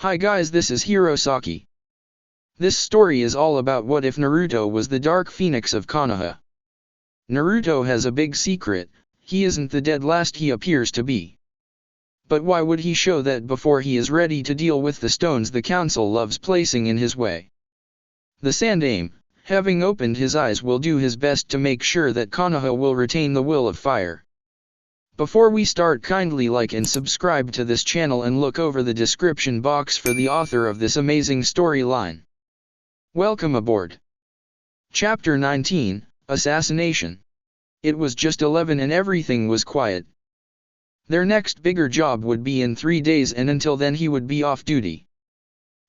Hi guys, this is Hirosaki. This story is all about what if Naruto was the Dark Phoenix of Konoha. Naruto has a big secret: he isn't the dead last he appears to be. But why would he show that before he is ready to deal with the stones the council loves placing in his way? The Sandaime, having opened his eyes, will do his best to make sure that Konoha will retain the will of fire. Before we start, kindly like and subscribe to this channel and look over the description box for the author of this amazing storyline. Welcome aboard. Chapter 19, Assassination. It was just 11 and everything was quiet. Their next bigger job would be in 3 days, and until then he would be off duty.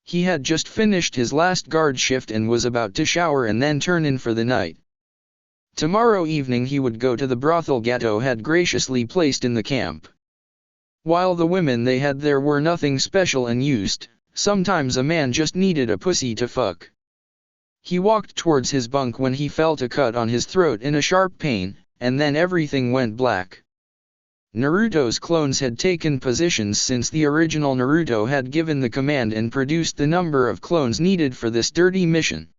He had just finished his last guard shift and was about to shower and then turn in for the night. Tomorrow evening he would go to the brothel Gato had graciously placed in the camp. While the women they had there were nothing special and used, sometimes a man just needed a pussy to fuck. He walked towards his bunk when he felt a cut on his throat in a sharp pain, and then everything went black. Naruto's clones had taken positions since the original Naruto had given the command and produced the number of clones needed for this dirty mission.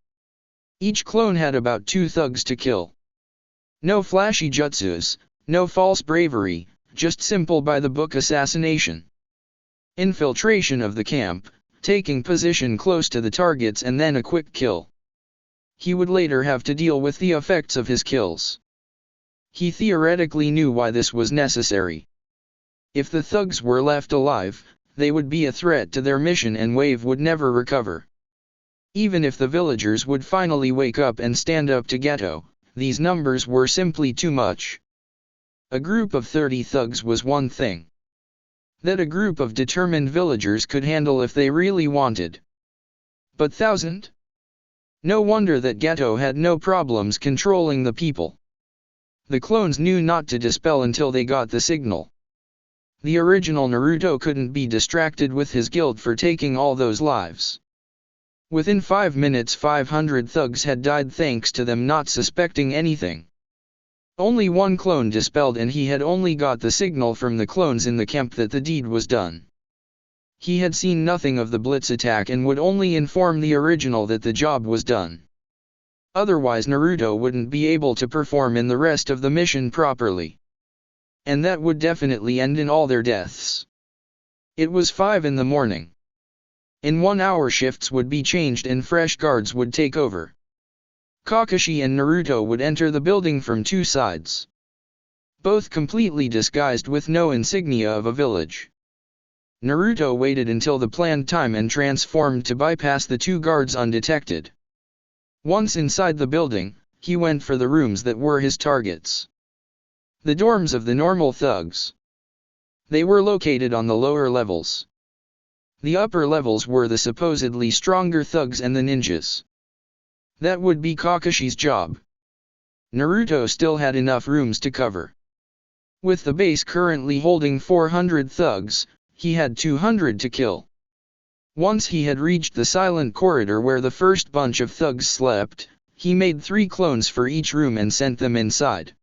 Each clone had about 2 thugs to kill. No flashy jutsus, no false bravery, just simple by-the-book assassination. Infiltration of the camp, taking position close to the targets and then a quick kill. He would later have to deal with the effects of his kills. He theoretically knew why this was necessary. If the thugs were left alive, they would be a threat to their mission and Wave would never recover. Even if the villagers would finally wake up and stand up to Gato, these numbers were simply too much. A group of 30 thugs was one thing. That a group of determined villagers could handle if they really wanted. But 1,000? No wonder that Gato had no problems controlling the people. The clones knew not to dispel until they got the signal. The original Naruto couldn't be distracted with his guilt for taking all those lives. Within 5 minutes 500 thugs had died thanks to them not suspecting anything. Only one clone dispelled, and he had only got the signal from the clones in the camp that the deed was done. He had seen nothing of the blitz attack and would only inform the original that the job was done. Otherwise Naruto wouldn't be able to perform in the rest of the mission properly. And that would definitely end in all their deaths. It was 5 in the morning. In 1 hour shifts would be changed and fresh guards would take over. Kakashi and Naruto would enter the building from 2 sides. Both completely disguised with no insignia of a village. Naruto waited until the planned time and transformed to bypass the 2 guards undetected. Once inside the building, he went for the rooms that were his targets. The dorms of the normal thugs. They were located on the lower levels. The upper levels were the supposedly stronger thugs and the ninjas. That would be Kakashi's job. Naruto still had enough rooms to cover. With the base currently holding 400 thugs, he had 200 to kill. Once he had reached the silent corridor where the first bunch of thugs slept, he made 3 clones for each room and sent them inside.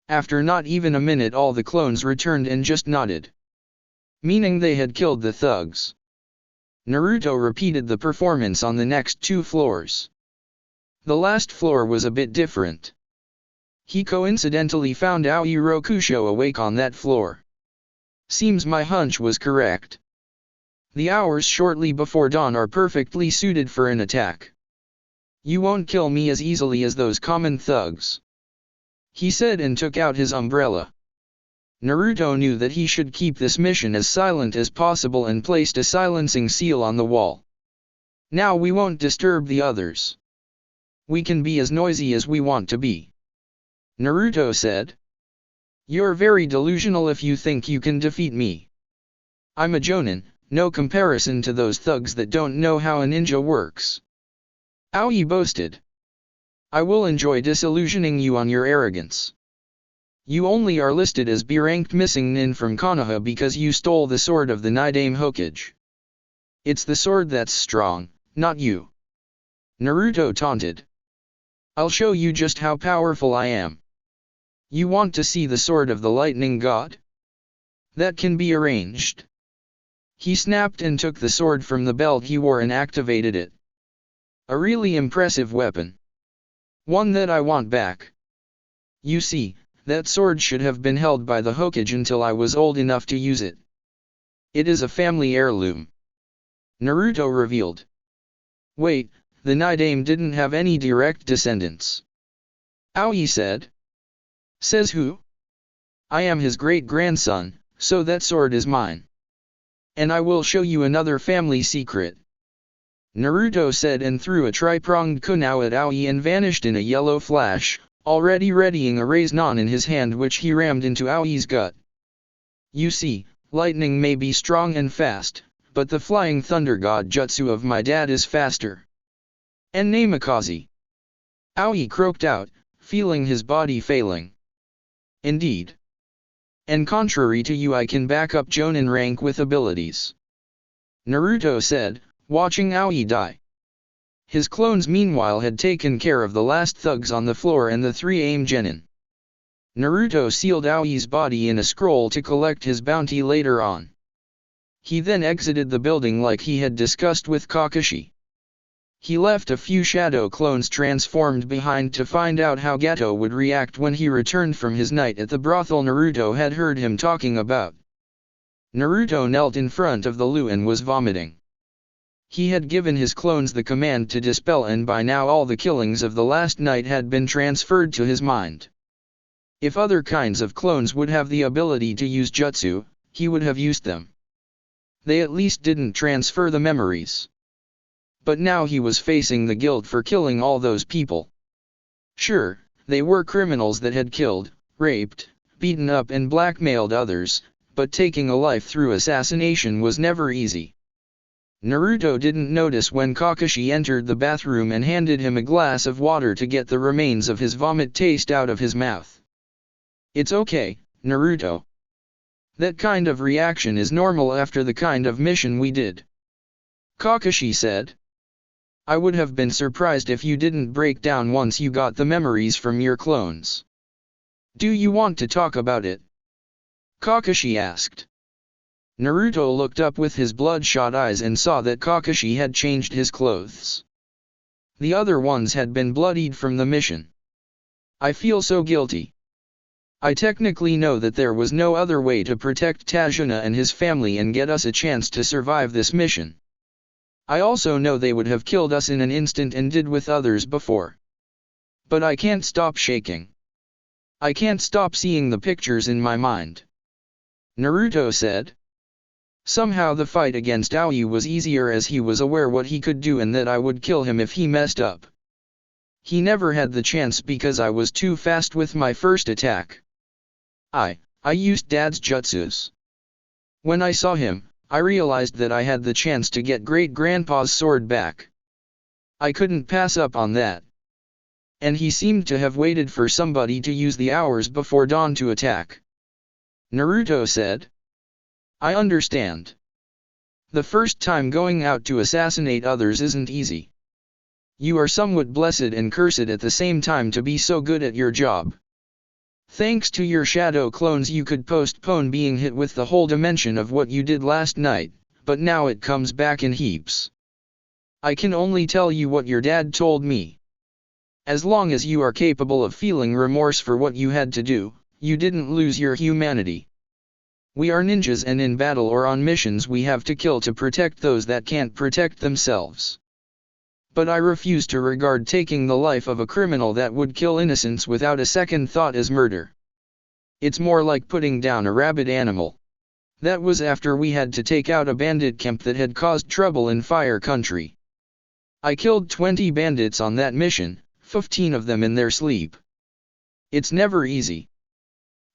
After not even a minute all the clones returned and just nodded. Meaning they had killed the thugs. Naruto repeated the performance on the next 2 floors. The last floor was a bit different. He coincidentally found Aoi Roku awake on that floor. Seems my hunch was correct. The hours shortly before dawn are perfectly suited for an attack. You won't kill me as easily as those common thugs, he said and took out his umbrella. Naruto knew that he should keep this mission as silent as possible and placed a silencing seal on the wall. Now we won't disturb the others. We can be as noisy as we want to be, Naruto said. You're very delusional if you think you can defeat me. I'm a jonin, no comparison to those thugs that don't know how a ninja works, Aoi boasted. I will enjoy disillusioning you on your arrogance. You only are listed as B-ranked missing nin from Konoha because you stole the sword of the Nidaime Hokage. It's the sword that's strong, not you, Naruto taunted. I'll show you just how powerful I am. You want to see the sword of the lightning god? That can be arranged. He snapped and took the sword from the belt he wore and activated it. A really impressive weapon. One that I want back. You see, that sword should have been held by the Hokage until I was old enough to use it. It is a family heirloom. Naruto revealed. Wait, the Nidaime didn't have any direct descendants. Aoi said. Says who? I am his great-grandson, so that sword is mine. And I will show you another family secret. Naruto said and threw a tri-pronged kunai at Aoi and vanished in a yellow flash, already readying a raise-non in his hand which he rammed into Aoi's gut. You see, lightning may be strong and fast, but the flying thunder god jutsu of my dad is faster. And Namikaze. Aoi croaked out, feeling his body failing. Indeed. And contrary to you, I can back up Jonin rank with abilities. Naruto said, watching Aoi die. His clones meanwhile had taken care of the last thugs on the floor and the 3 aim genin. Naruto sealed Aoi's body in a scroll to collect his bounty later on. He then exited the building like he had discussed with Kakashi. He left a few shadow clones transformed behind to find out how Gato would react when he returned from his night at the brothel Naruto had heard him talking about. Naruto knelt in front of the loo and was vomiting. He had given his clones the command to dispel, and by now all the killings of the last night had been transferred to his mind. If other kinds of clones would have the ability to use jutsu, he would have used them. They at least didn't transfer the memories. But now he was facing the guilt for killing all those people. Sure, they were criminals that had killed, raped, beaten up and blackmailed others, but taking a life through assassination was never easy. Naruto didn't notice when Kakashi entered the bathroom and handed him a glass of water to get the remains of his vomit taste out of his mouth. It's okay, Naruto. That kind of reaction is normal after the kind of mission we did. Kakashi said. I would have been surprised if you didn't break down once you got the memories from your clones. Do you want to talk about it? Kakashi asked. Naruto looked up with his bloodshot eyes and saw that Kakashi had changed his clothes. The other ones had been bloodied from the mission. I feel so guilty. I technically know that there was no other way to protect Tajuna and his family and get us a chance to survive this mission. I also know they would have killed us in an instant and did with others before. But I can't stop shaking. I can't stop seeing the pictures in my mind. Naruto said. Somehow the fight against Aoi was easier as he was aware what he could do and that I would kill him if he messed up. He never had the chance because I was too fast with my first attack. I used Dad's jutsus. When I saw him, I realized that I had the chance to get Great-Grandpa's sword back. I couldn't pass up on that. And he seemed to have waited for somebody to use the hours before dawn to attack. Naruto said. I understand. The first time going out to assassinate others isn't easy. You are somewhat blessed and cursed at the same time to be so good at your job. Thanks to your shadow clones you could postpone being hit with the whole dimension of what you did last night, but now it comes back in heaps. I can only tell you what your dad told me. As long as you are capable of feeling remorse for what you had to do, you didn't lose your humanity. We are ninjas and in battle or on missions we have to kill to protect those that can't protect themselves. But I refuse to regard taking the life of a criminal that would kill innocents without a second thought as murder. It's more like putting down a rabid animal. That was after we had to take out a bandit camp that had caused trouble in Fire Country. I killed 20 bandits on that mission, 15 of them in their sleep. It's never easy.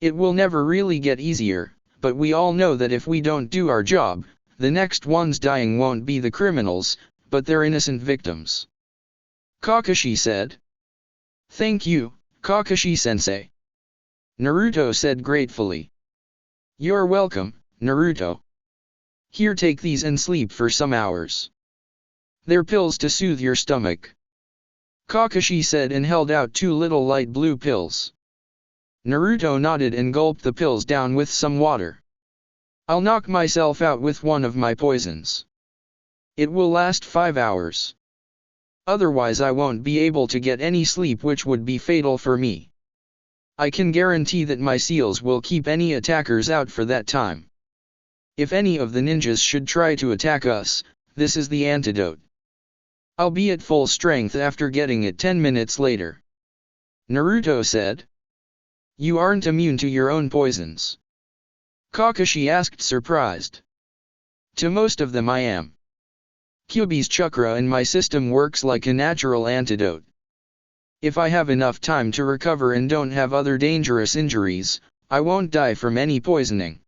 It will never really get easier, but we all know that if we don't do our job, the next ones dying won't be the criminals, but their innocent victims. Kakashi said. Thank you, Kakashi-sensei. Naruto said gratefully. You're welcome, Naruto. Here, take these and sleep for some hours. They're pills to soothe your stomach. Kakashi said and held out 2 little light blue pills. Naruto nodded and gulped the pills down with some water. I'll knock myself out with one of my poisons. It will last 5 hours. Otherwise I won't be able to get any sleep, which would be fatal for me. I can guarantee that my seals will keep any attackers out for that time. If any of the ninjas should try to attack us, this is the antidote. I'll be at full strength after getting it 10 minutes later. Naruto said. You aren't immune to your own poisons? Kakashi asked, surprised. To most of them I am. Kyuubi's chakra in my system works like a natural antidote. If I have enough time to recover and don't have other dangerous injuries, I won't die from any poisoning.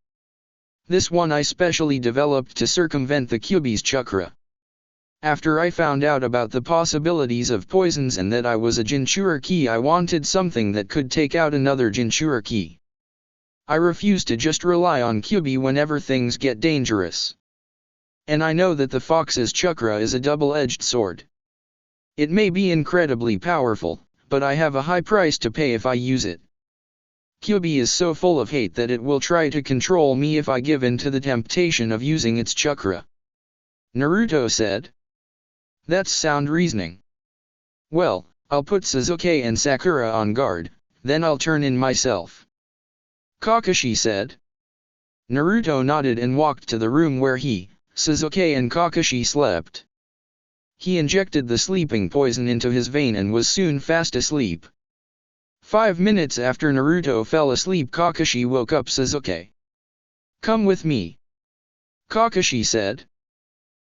This one I specially developed to circumvent the Kyuubi's chakra. After I found out about the possibilities of poisons and that I was a Jinchuriki, I wanted something that could take out another Jinchuriki. I refuse to just rely on Kyuubi whenever things get dangerous. And I know that the fox's chakra is a double-edged sword. It may be incredibly powerful, but I have a high price to pay if I use it. Kyuubi is so full of hate that it will try to control me if I give in to the temptation of using its chakra. Naruto said. That's sound reasoning. Well, I'll put Suzuki and Sakura on guard, then I'll turn in myself. Kakashi said. Naruto nodded and walked to the room where he, Suzuki and Kakashi slept. He injected the sleeping poison into his vein and was soon fast asleep. 5 minutes after Naruto fell asleep, Kakashi woke up Suzuki. Come with me, Kakashi said.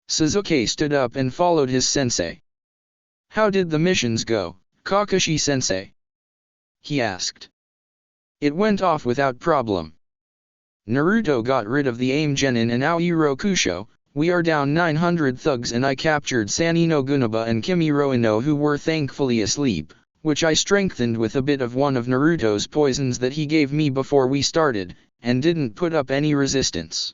Suzuki stood up and followed his sensei. How did the missions go, Kakashi-sensei? He asked. It went off without problem. Naruto got rid of the Aim Genin and Aoi Rokusho. We are down 900 thugs and I captured Sanino Gunaba and Kimi Roino, who were thankfully asleep, which I strengthened with a bit of one of Naruto's poisons that he gave me before we started, and didn't put up any resistance.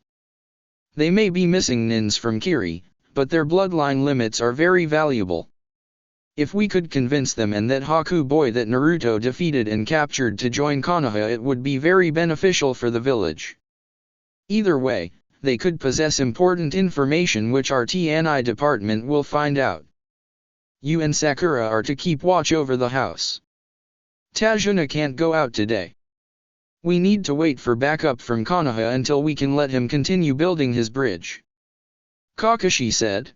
They may be missing nins from Kiri, but their bloodline limits are very valuable. If we could convince them and that Haku boy that Naruto defeated and captured to join Konoha, it would be very beneficial for the village. Either way, they could possess important information which our TNI department will find out. You and Sakura are to keep watch over the house. Tajuna can't go out today. We need to wait for backup from Konoha until we can let him continue building his bridge. Kakashi said.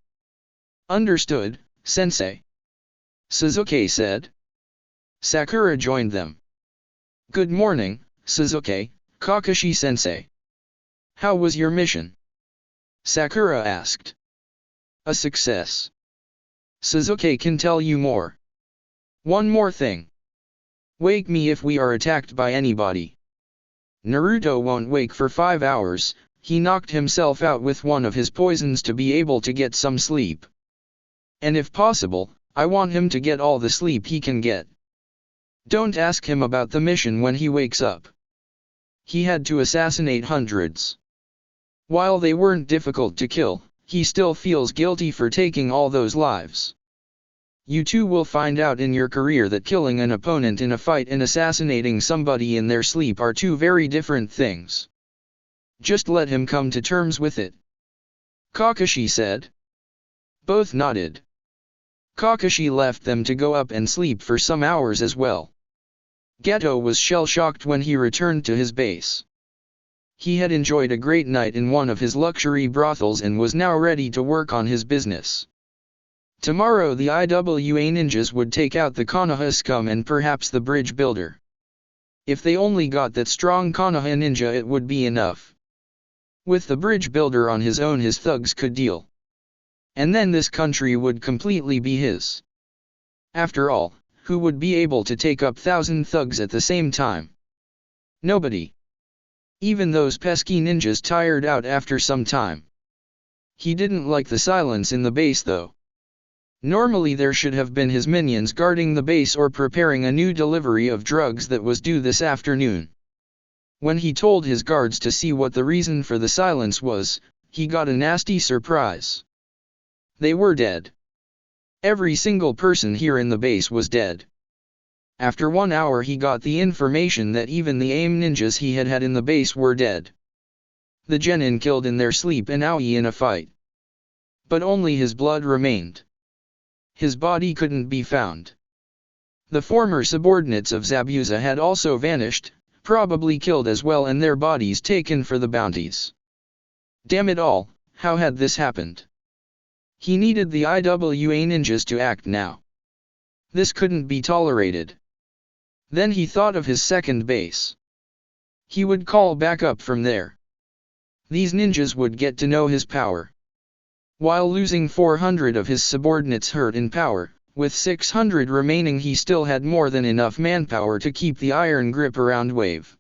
Understood, sensei. Suzuki said. Sakura joined them. Good morning, Suzuki, Kakashi-sensei. How was your mission? Sakura asked. A success. Suzuki can tell you more. One more thing. Wake me if we are attacked by anybody. Naruto won't wake for 5 hours, he knocked himself out with one of his poisons to be able to get some sleep. And if possible, I want him to get all the sleep he can get. Don't ask him about the mission when he wakes up. He had to assassinate hundreds. While they weren't difficult to kill, he still feels guilty for taking all those lives. You too will find out in your career that killing an opponent in a fight and assassinating somebody in their sleep are two very different things. Just let him come to terms with it. Kakashi said. Both nodded. Kakashi left them to go up and sleep for some hours as well. Gato was shell-shocked when he returned to his base. He had enjoyed a great night in one of his luxury brothels and was now ready to work on his business. Tomorrow the IWA ninjas would take out the Konoha scum and perhaps the bridge builder. If they only got that strong Konoha ninja, it would be enough. With the bridge builder on his own, his thugs could deal. And then this country would completely be his. After all, who would be able to take up 1,000 thugs at the same time? Nobody. Even those pesky ninjas tired out after some time. He didn't like the silence in the base though. Normally there should have been his minions guarding the base or preparing a new delivery of drugs that was due this afternoon. When he told his guards to see what the reason for the silence was, he got a nasty surprise. They were dead. Every single person here in the base was dead. After 1 hour he got the information that even the AIM ninjas he had in the base were dead. the genin killed in their sleep and Aoi in a fight. But only his blood remained. His body couldn't be found. The former subordinates of Zabuza had also vanished, probably killed as well and their bodies taken for the bounties. Damn it all, how had this happened? He needed the IWA ninjas to act now. This couldn't be tolerated. Then he thought of his second base. He would call back up from there. These ninjas would get to know his power. While losing 400 of his subordinates hurt in power, with 600 remaining he still had more than enough manpower to keep the iron grip around Wave.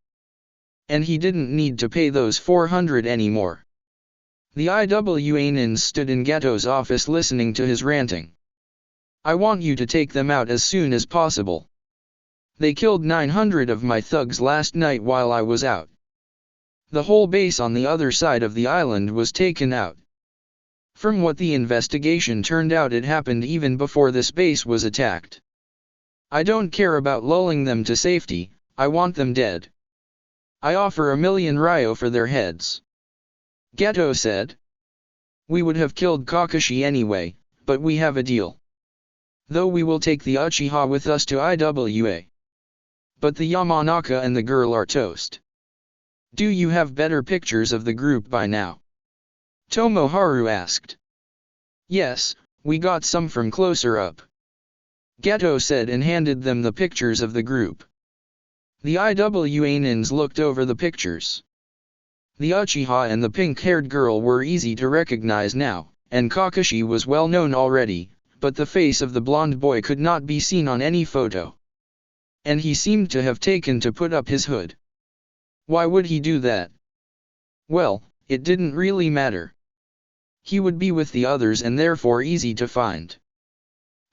And he didn't need to pay those 400 anymore. The IWA nins stood in Gato's office listening to his ranting. I want you to take them out as soon as possible. They killed 900 of my thugs last night while I was out. The whole base on the other side of the island was taken out. From what the investigation turned out, it happened even before this base was attacked. I don't care about lulling them to safety, I want them dead. I offer 1,000,000 ryo for their heads. Gato said. We would have killed Kakashi anyway, but we have a deal. Though we will take the Uchiha with us to IWA. But the Yamanaka and the girl are toast. Do you have better pictures of the group by now? Tomoharu asked. Yes, we got some from closer up. Gato said and handed them the pictures of the group. The IWA nins looked over the pictures. The Uchiha and the pink-haired girl were easy to recognize now, and Kakashi was well known already, but the face of the blonde boy could not be seen on any photo. And he seemed to have taken to put up his hood. Why would he do that? Well, it didn't really matter. He would be with the others and therefore easy to find.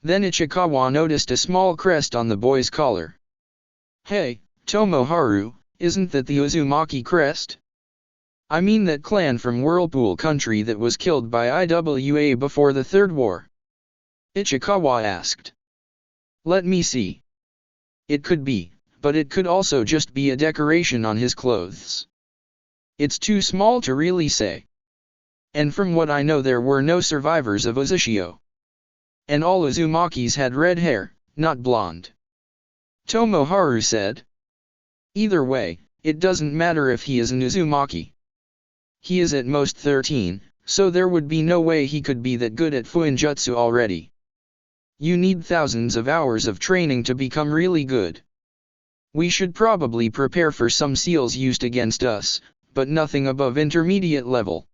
Then Ichikawa noticed a small crest on the boy's collar. Hey, Tomoharu, isn't that the Uzumaki crest? I mean that clan from Whirlpool country that was killed by IWA before the Third War. Ichikawa asked. Let me see. It could be, but it could also just be a decoration on his clothes. It's too small to really say. And from what I know there were no survivors of Uzushio. And all Uzumakis had red hair, not blonde. Tomoharu said. Either way, it doesn't matter if he is an Uzumaki. He is at most 13, so there would be no way he could be that good at Fuinjutsu already. You need thousands of hours of training to become really good. We should probably prepare for some seals used against us, but nothing above intermediate level.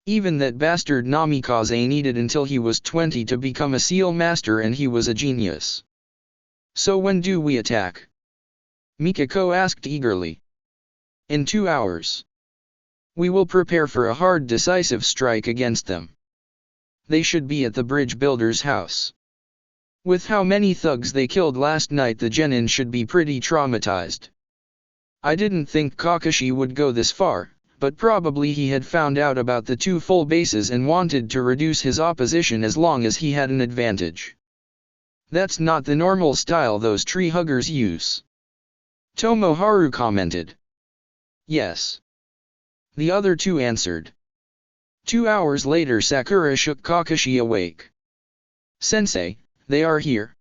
Even that bastard Namikaze needed until he was 20 to become a seal master and he was a genius. So when do we attack? Mikako asked eagerly. In 2 hours. We will prepare for a hard decisive strike against them. They should be at the bridge builder's house. With how many thugs they killed last night, the genin should be pretty traumatized. I didn't think Kakashi would go this far, but probably he had found out about the 2 full bases and wanted to reduce his opposition as long as he had an advantage. That's not the normal style those tree huggers use. Tomoharu commented. Yes. The other 2 answered. 2 hours later Sakura shook Kakashi awake. Sensei, they are here.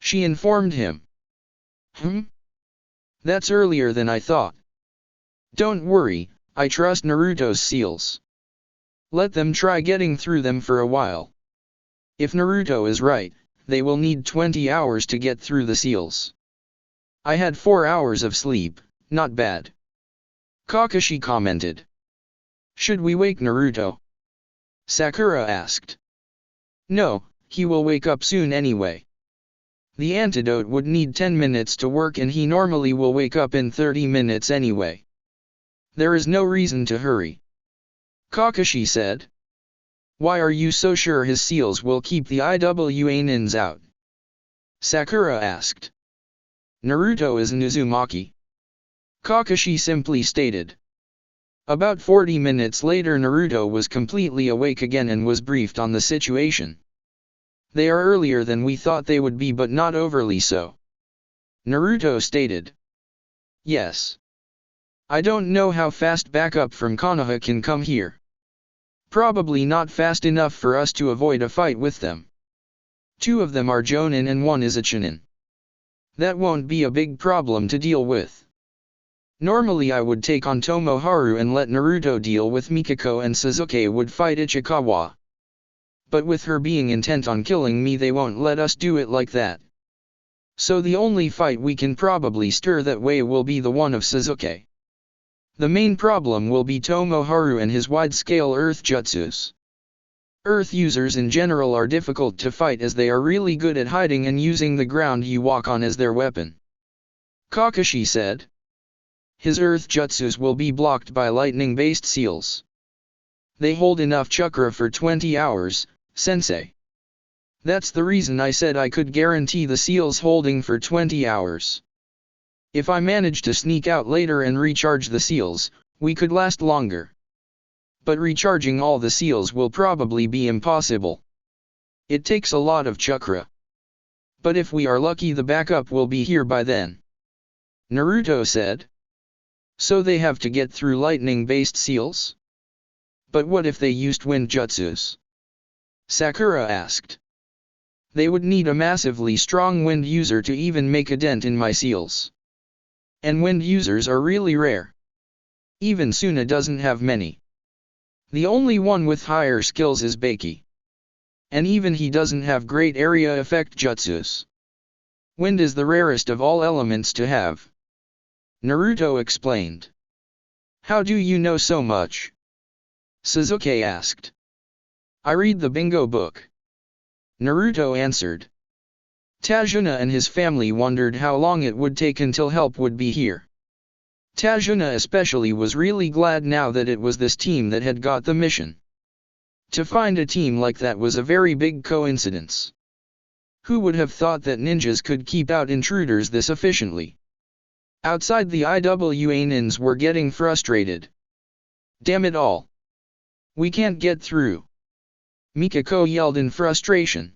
She informed him. That's earlier than I thought. Don't worry, I trust Naruto's seals. Let them try getting through them for a while. If Naruto is right, they will need 20 hours to get through the seals. I had 4 hours of sleep, not bad. Kakashi commented. Should we wake Naruto? Sakura asked. No, he will wake up soon anyway. The antidote would need 10 minutes to work and he normally will wake up in 30 minutes anyway. There is no reason to hurry. Kakashi said. Why are you so sure his seals will keep the IWA nins out? Sakura asked. Naruto is an Uzumaki. Kakashi simply stated. About 40 minutes later Naruto was completely awake again and was briefed on the situation. They are earlier than we thought they would be, but not overly so. Naruto stated. Yes. I don't know how fast backup from Konoha can come here. Probably not fast enough for us to avoid a fight with them. 2 of them are Jonin and 1 is a Chunin. That won't be a big problem to deal with. Normally I would take on Tomoharu and let Naruto deal with Mikako, and Suzuki would fight Ichikawa. But with her being intent on killing me, they won't let us do it like that. So the only fight we can probably stir that way will be the one of Suzuki. The main problem will be Tomoharu and his wide-scale earth jutsus. Earth users in general are difficult to fight as they are really good at hiding and using the ground you walk on as their weapon. Kakashi said. His earth jutsus will be blocked by lightning-based seals. They hold enough chakra for 20 hours, sensei. That's the reason I said I could guarantee the seals holding for 20 hours. If I manage to sneak out later and recharge the seals, we could last longer. But recharging all the seals will probably be impossible. It takes a lot of chakra. But if we are lucky, the backup will be here by then. Naruto said. So they have to get through lightning-based seals? But what if they used wind jutsus? Sakura asked. They would need a massively strong wind user to even make a dent in my seals. And wind users are really rare. Even Suna doesn't have many. The only one with higher skills is Baki. And even he doesn't have great area effect jutsus. Wind is the rarest of all elements to have. Naruto explained. How do you know so much? Suzuki asked. I read the bingo book. Naruto answered. Tajuna and his family wondered how long it would take until help would be here. Tajuna especially was really glad now that it was this team that had got the mission. To find a team like that was a very big coincidence. Who would have thought that ninjas could keep out intruders this efficiently? Outside, the Iwanins were getting frustrated. Damn it all. We can't get through. Mikako yelled in frustration.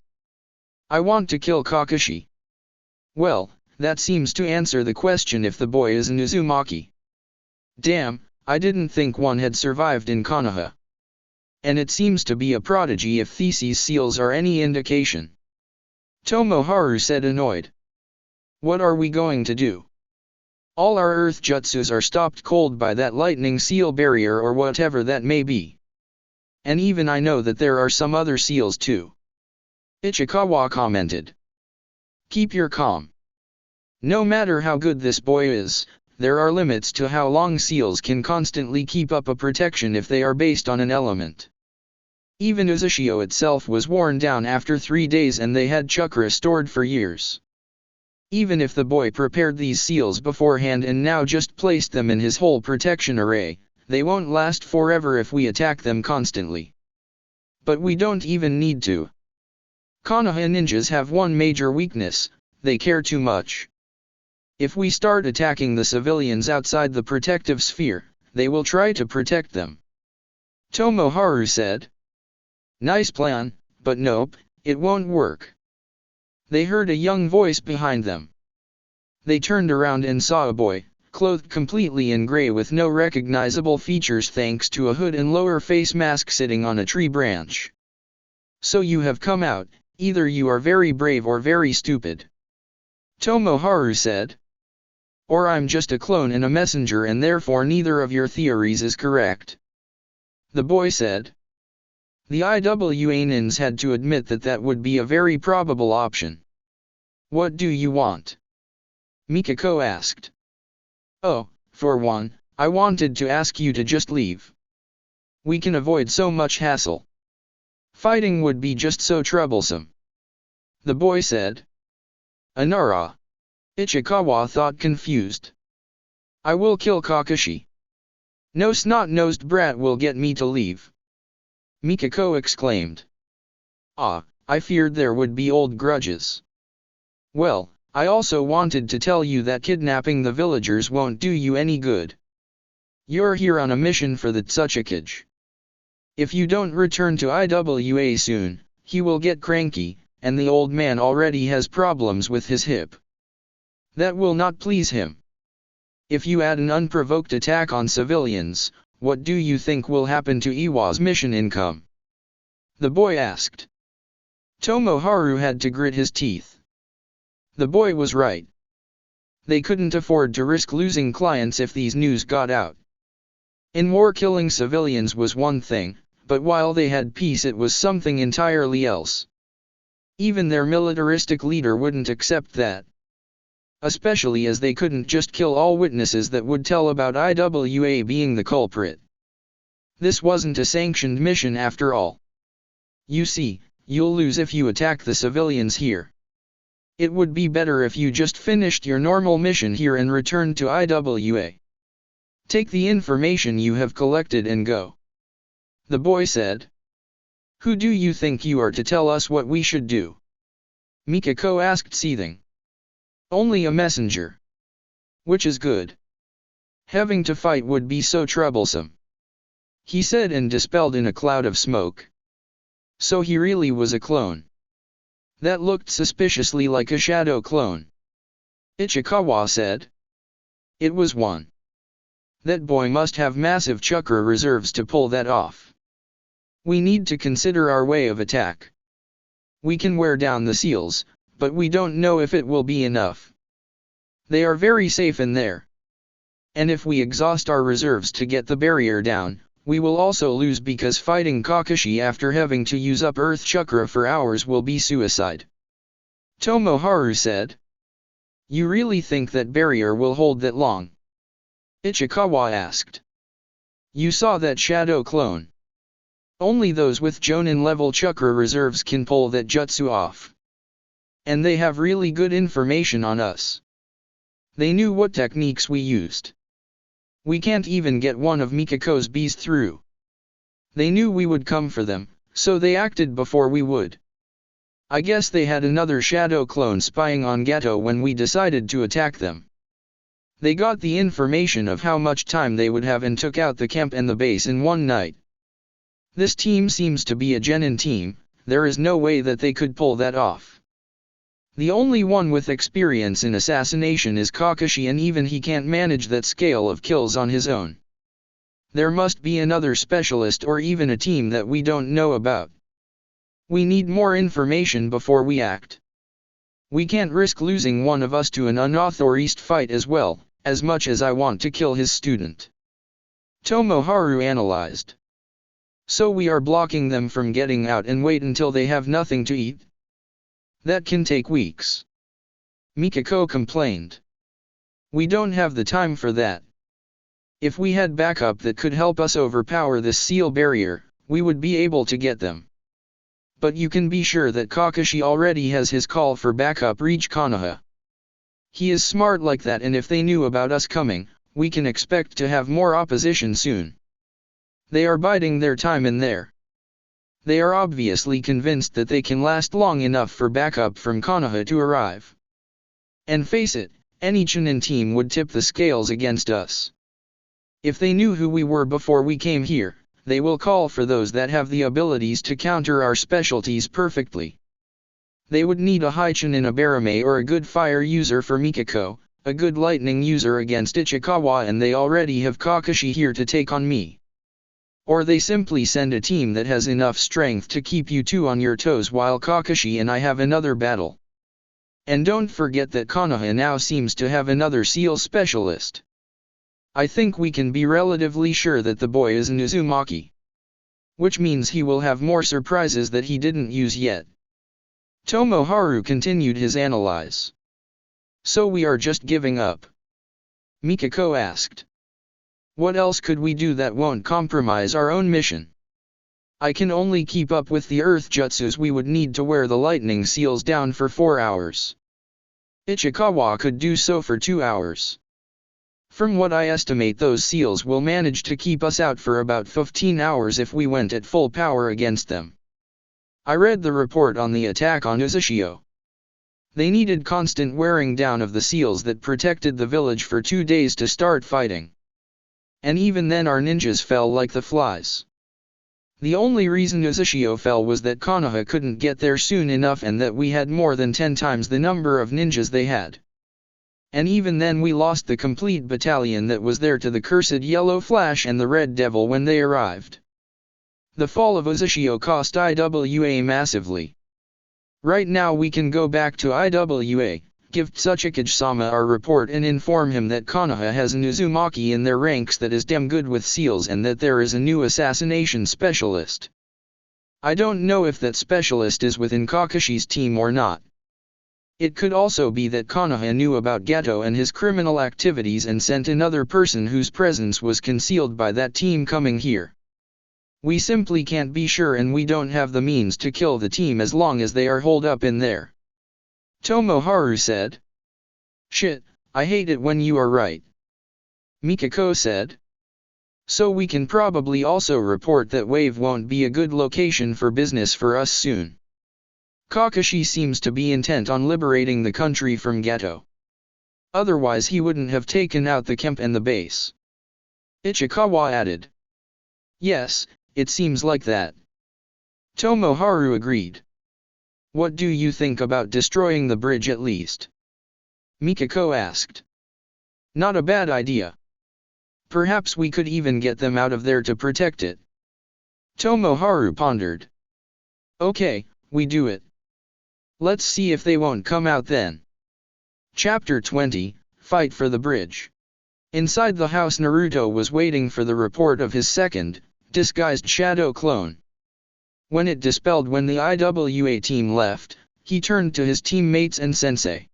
I want to kill Kakashi. Well, that seems to answer the question if the boy is an Uzumaki. Damn, I didn't think one had survived in Konoha. And it seems to be a prodigy if Theses seals are any indication. Tomoharu said, annoyed. What are we going to do? All our earth jutsus are stopped cold by that lightning seal barrier or whatever that may be. And even I know that there are some other seals too. Ichikawa commented. Keep your calm. No matter how good this boy is, there are limits to how long seals can constantly keep up a protection if they are based on an element. Even Uzushio itself was worn down after 3 days and they had chakra stored for years. Even if the boy prepared these seals beforehand and now just placed them in his whole protection array, they won't last forever if we attack them constantly. But we don't even need to. Konoha ninjas have one major weakness: they care too much. If we start attacking the civilians outside the protective sphere, they will try to protect them. Tomoharu said. Nice plan, but nope, it won't work. They heard a young voice behind them. They turned around and saw a boy, clothed completely in gray with no recognizable features thanks to a hood and lower face mask, sitting on a tree branch. So you have come out, either you are very brave or very stupid. Tomoharu said. Or I'm just a clone and a messenger and therefore neither of your theories is correct. The boy said. The Iwanins had to admit that that would be a very probable option. What do you want? Mikako asked. Oh, for one, I wanted to ask you to just leave. We can avoid so much hassle. Fighting would be just so troublesome. The boy said. Anara. Ichikawa thought, confused. I will kill Kakashi. No snot-nosed brat will get me to leave. Mikako exclaimed. Ah, I feared there would be old grudges. Well, I also wanted to tell you that kidnapping the villagers won't do you any good. You're here on a mission for the Tsuchikage. If you don't return to Iwa soon, he will get cranky, and the old man already has problems with his hip. That will not please him. If you add an unprovoked attack on civilians, what do you think will happen to Iwa's mission income? The boy asked. Tomoharu had to grit his teeth. The boy was right. They couldn't afford to risk losing clients if these news got out. In war, killing civilians was one thing, but while they had peace it was something entirely else. Even their militaristic leader wouldn't accept that. Especially as they couldn't just kill all witnesses that would tell about IWA being the culprit. This wasn't a sanctioned mission after all. You see, you'll lose if you attack the civilians here. It would be better if you just finished your normal mission here and returned to IWA. Take the information you have collected and go. The boy said. Who do you think you are to tell us what we should do? Mikako asked, seething. Only a messenger. Which is good. Having to fight would be so troublesome. He said and dispelled in a cloud of smoke. So he really was a clone. That looked suspiciously like a shadow clone. Ichikawa said. It was one. That boy must have massive chakra reserves to pull that off. We need to consider our way of attack. We can wear down the seals, but we don't know if it will be enough. They are very safe in there. And if we exhaust our reserves to get the barrier down, we will also lose because fighting Kakashi after having to use up Earth Chakra for hours will be suicide. Tomoharu said. You really think that barrier will hold that long? Ichikawa asked. You saw that shadow clone. Only those with Jonin level Chakra reserves can pull that jutsu off. And they have really good information on us. They knew what techniques we used. We can't even get one of Mikako's bees through. They knew we would come for them, so they acted before we would. I guess they had another shadow clone spying on Gato when we decided to attack them. They got the information of how much time they would have and took out the camp and the base in one night. This team seems to be a genin team. There is no way that they could pull that off. The only one with experience in assassination is Kakashi, and even he can't manage that scale of kills on his own. There must be another specialist or even a team that we don't know about. We need more information before we act. We can't risk losing one of us to an unauthorized fight as well, as much as I want to kill his student. Tomoharu analyzed. So we are blocking them from getting out and wait until they have nothing to eat? That can take weeks. Mikako complained. We don't have the time for that. If we had backup that could help us overpower this seal barrier, we would be able to get them. But you can be sure that Kakashi already has his call for backup reach Konoha. He is smart like that, and if they knew about us coming, we can expect to have more opposition soon. They are biding their time in there. They are obviously convinced that they can last long enough for backup from Konoha to arrive. And face it, any Chunin team would tip the scales against us. If they knew who we were before we came here, they will call for those that have the abilities to counter our specialties perfectly. They would need a high Chunin Abarame or a good fire user for Mikako, a good lightning user against Ichikawa, and they already have Kakashi here to take on me. Or they simply send a team that has enough strength to keep you two on your toes while Kakashi and I have another battle. And don't forget that Konoha now seems to have another seal specialist. I think we can be relatively sure that the boy is an Uzumaki. Which means he will have more surprises that he didn't use yet. Tomoharu continued his analyze. So we are just giving up? Mikako asked. What else could we do that won't compromise our own mission? I can only keep up with the earth jutsus. We would need to wear the lightning seals down for 4 hours. Ichikawa could do so for 2 hours. From what I estimate, those seals will manage to keep us out for about 15 hours if we went at full power against them. I read the report on the attack on Uzushio. They needed constant wearing down of the seals that protected the village for 2 days to start fighting. And even then our ninjas fell like the flies. The only reason Uzushio fell was that Konoha couldn't get there soon enough and that we had more than 10 times the number of ninjas they had. And even then we lost the complete battalion that was there to the cursed Yellow Flash and the Red Devil when they arrived. The fall of Uzushio cost IWA massively. Right now we can go back to IWA, give Tsuchikage-sama our report and inform him that Konoha has an Uzumaki in their ranks that is damn good with seals and that there is a new assassination specialist. I don't know if that specialist is within Kakashi's team or not. It could also be that Konoha knew about Gato and his criminal activities and sent another person whose presence was concealed by that team coming here. We simply can't be sure and we don't have the means to kill the team as long as they are holed up in there. Tomoharu said. Shit, I hate it when you are right. Mikako said. So we can probably also report that Wave won't be a good location for business for us soon. Kakashi seems to be intent on liberating the country from Gato. Otherwise he wouldn't have taken out the camp and the base. Ichikawa added. Yes, it seems like that. Tomoharu agreed. What do you think about destroying the bridge at least? Mikako asked. Not a bad idea. Perhaps we could even get them out of there to protect it. Tomoharu pondered. Okay, we do it. Let's see if they won't come out then. Chapter 20, Fight for the Bridge. Inside the house Naruto was waiting for the report of his second, disguised shadow clone. When it dispelled when the IWA team left, he turned to his teammates and sensei.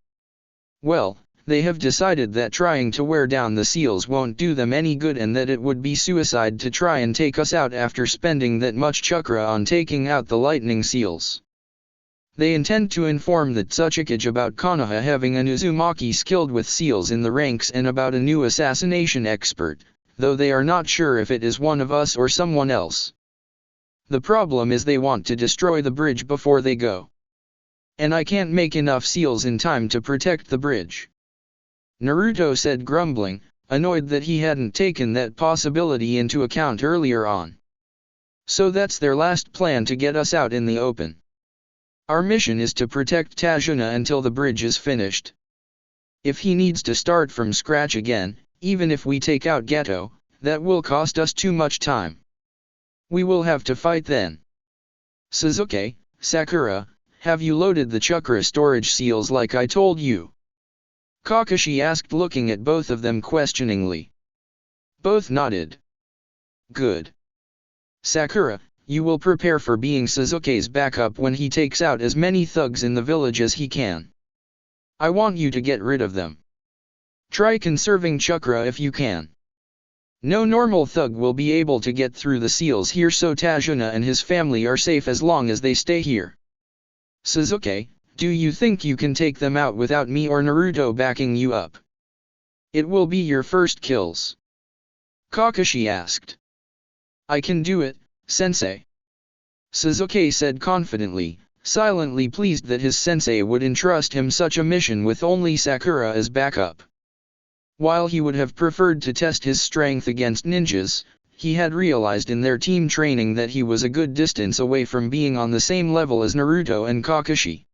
Well, they have decided that trying to wear down the seals won't do them any good and that it would be suicide to try and take us out after spending that much chakra on taking out the lightning seals. They intend to inform the Tsuchikage about Konoha having an Uzumaki skilled with seals in the ranks and about a new assassination expert, though they are not sure if it is one of us or someone else. The problem is they want to destroy the bridge before they go. And I can't make enough seals in time to protect the bridge. Naruto said grumbling, annoyed that he hadn't taken that possibility into account earlier on. So that's their last plan to get us out in the open. Our mission is to protect Tajuna until the bridge is finished. If he needs to start from scratch again, even if we take out Gato, that will cost us too much time. We will have to fight then. Suzuki, Sakura, have you loaded the chakra storage seals like I told you? Kakashi asked looking at both of them questioningly. Both nodded. Good. Sakura, you will prepare for being Suzuki's backup when he takes out as many thugs in the village as he can. I want you to get rid of them. Try conserving chakra if you can. No normal thug will be able to get through the seals here, so Tajuna and his family are safe as long as they stay here. Suzuki, do you think you can take them out without me or Naruto backing you up? It will be your first kills. Kakashi asked. I can do it, sensei. Suzuki said confidently, silently pleased that his sensei would entrust him such a mission with only Sakura as backup. While he would have preferred to test his strength against ninjas, he had realized in their team training that he was a good distance away from being on the same level as Naruto and Kakashi.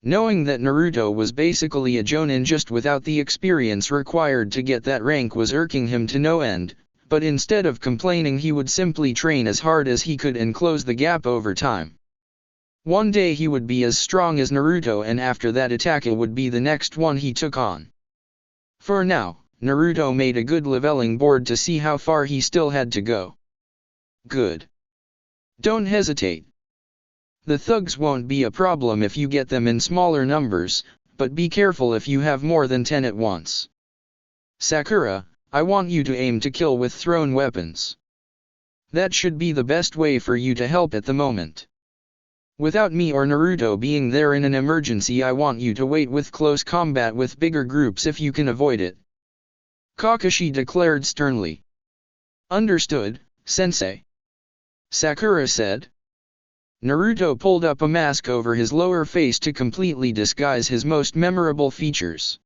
Knowing that Naruto was basically a jonin just without the experience required to get that rank was irking him to no end, but instead of complaining he would simply train as hard as he could and close the gap over time. One day he would be as strong as Naruto and after that Itachi would be the next one he took on. For now, Naruto made a good leveling board to see how far he still had to go. Good. Don't hesitate. The thugs won't be a problem if you get them in smaller numbers, but be careful if you have more than 10 at once. Sakura, I want you to aim to kill with thrown weapons. That should be the best way for you to help at the moment. Without me or Naruto being there in an emergency, I want you to wait with close combat with bigger groups if you can avoid it. Kakashi declared sternly. Understood, sensei. Sakura said. Naruto pulled up a mask over his lower face to completely disguise his most memorable features.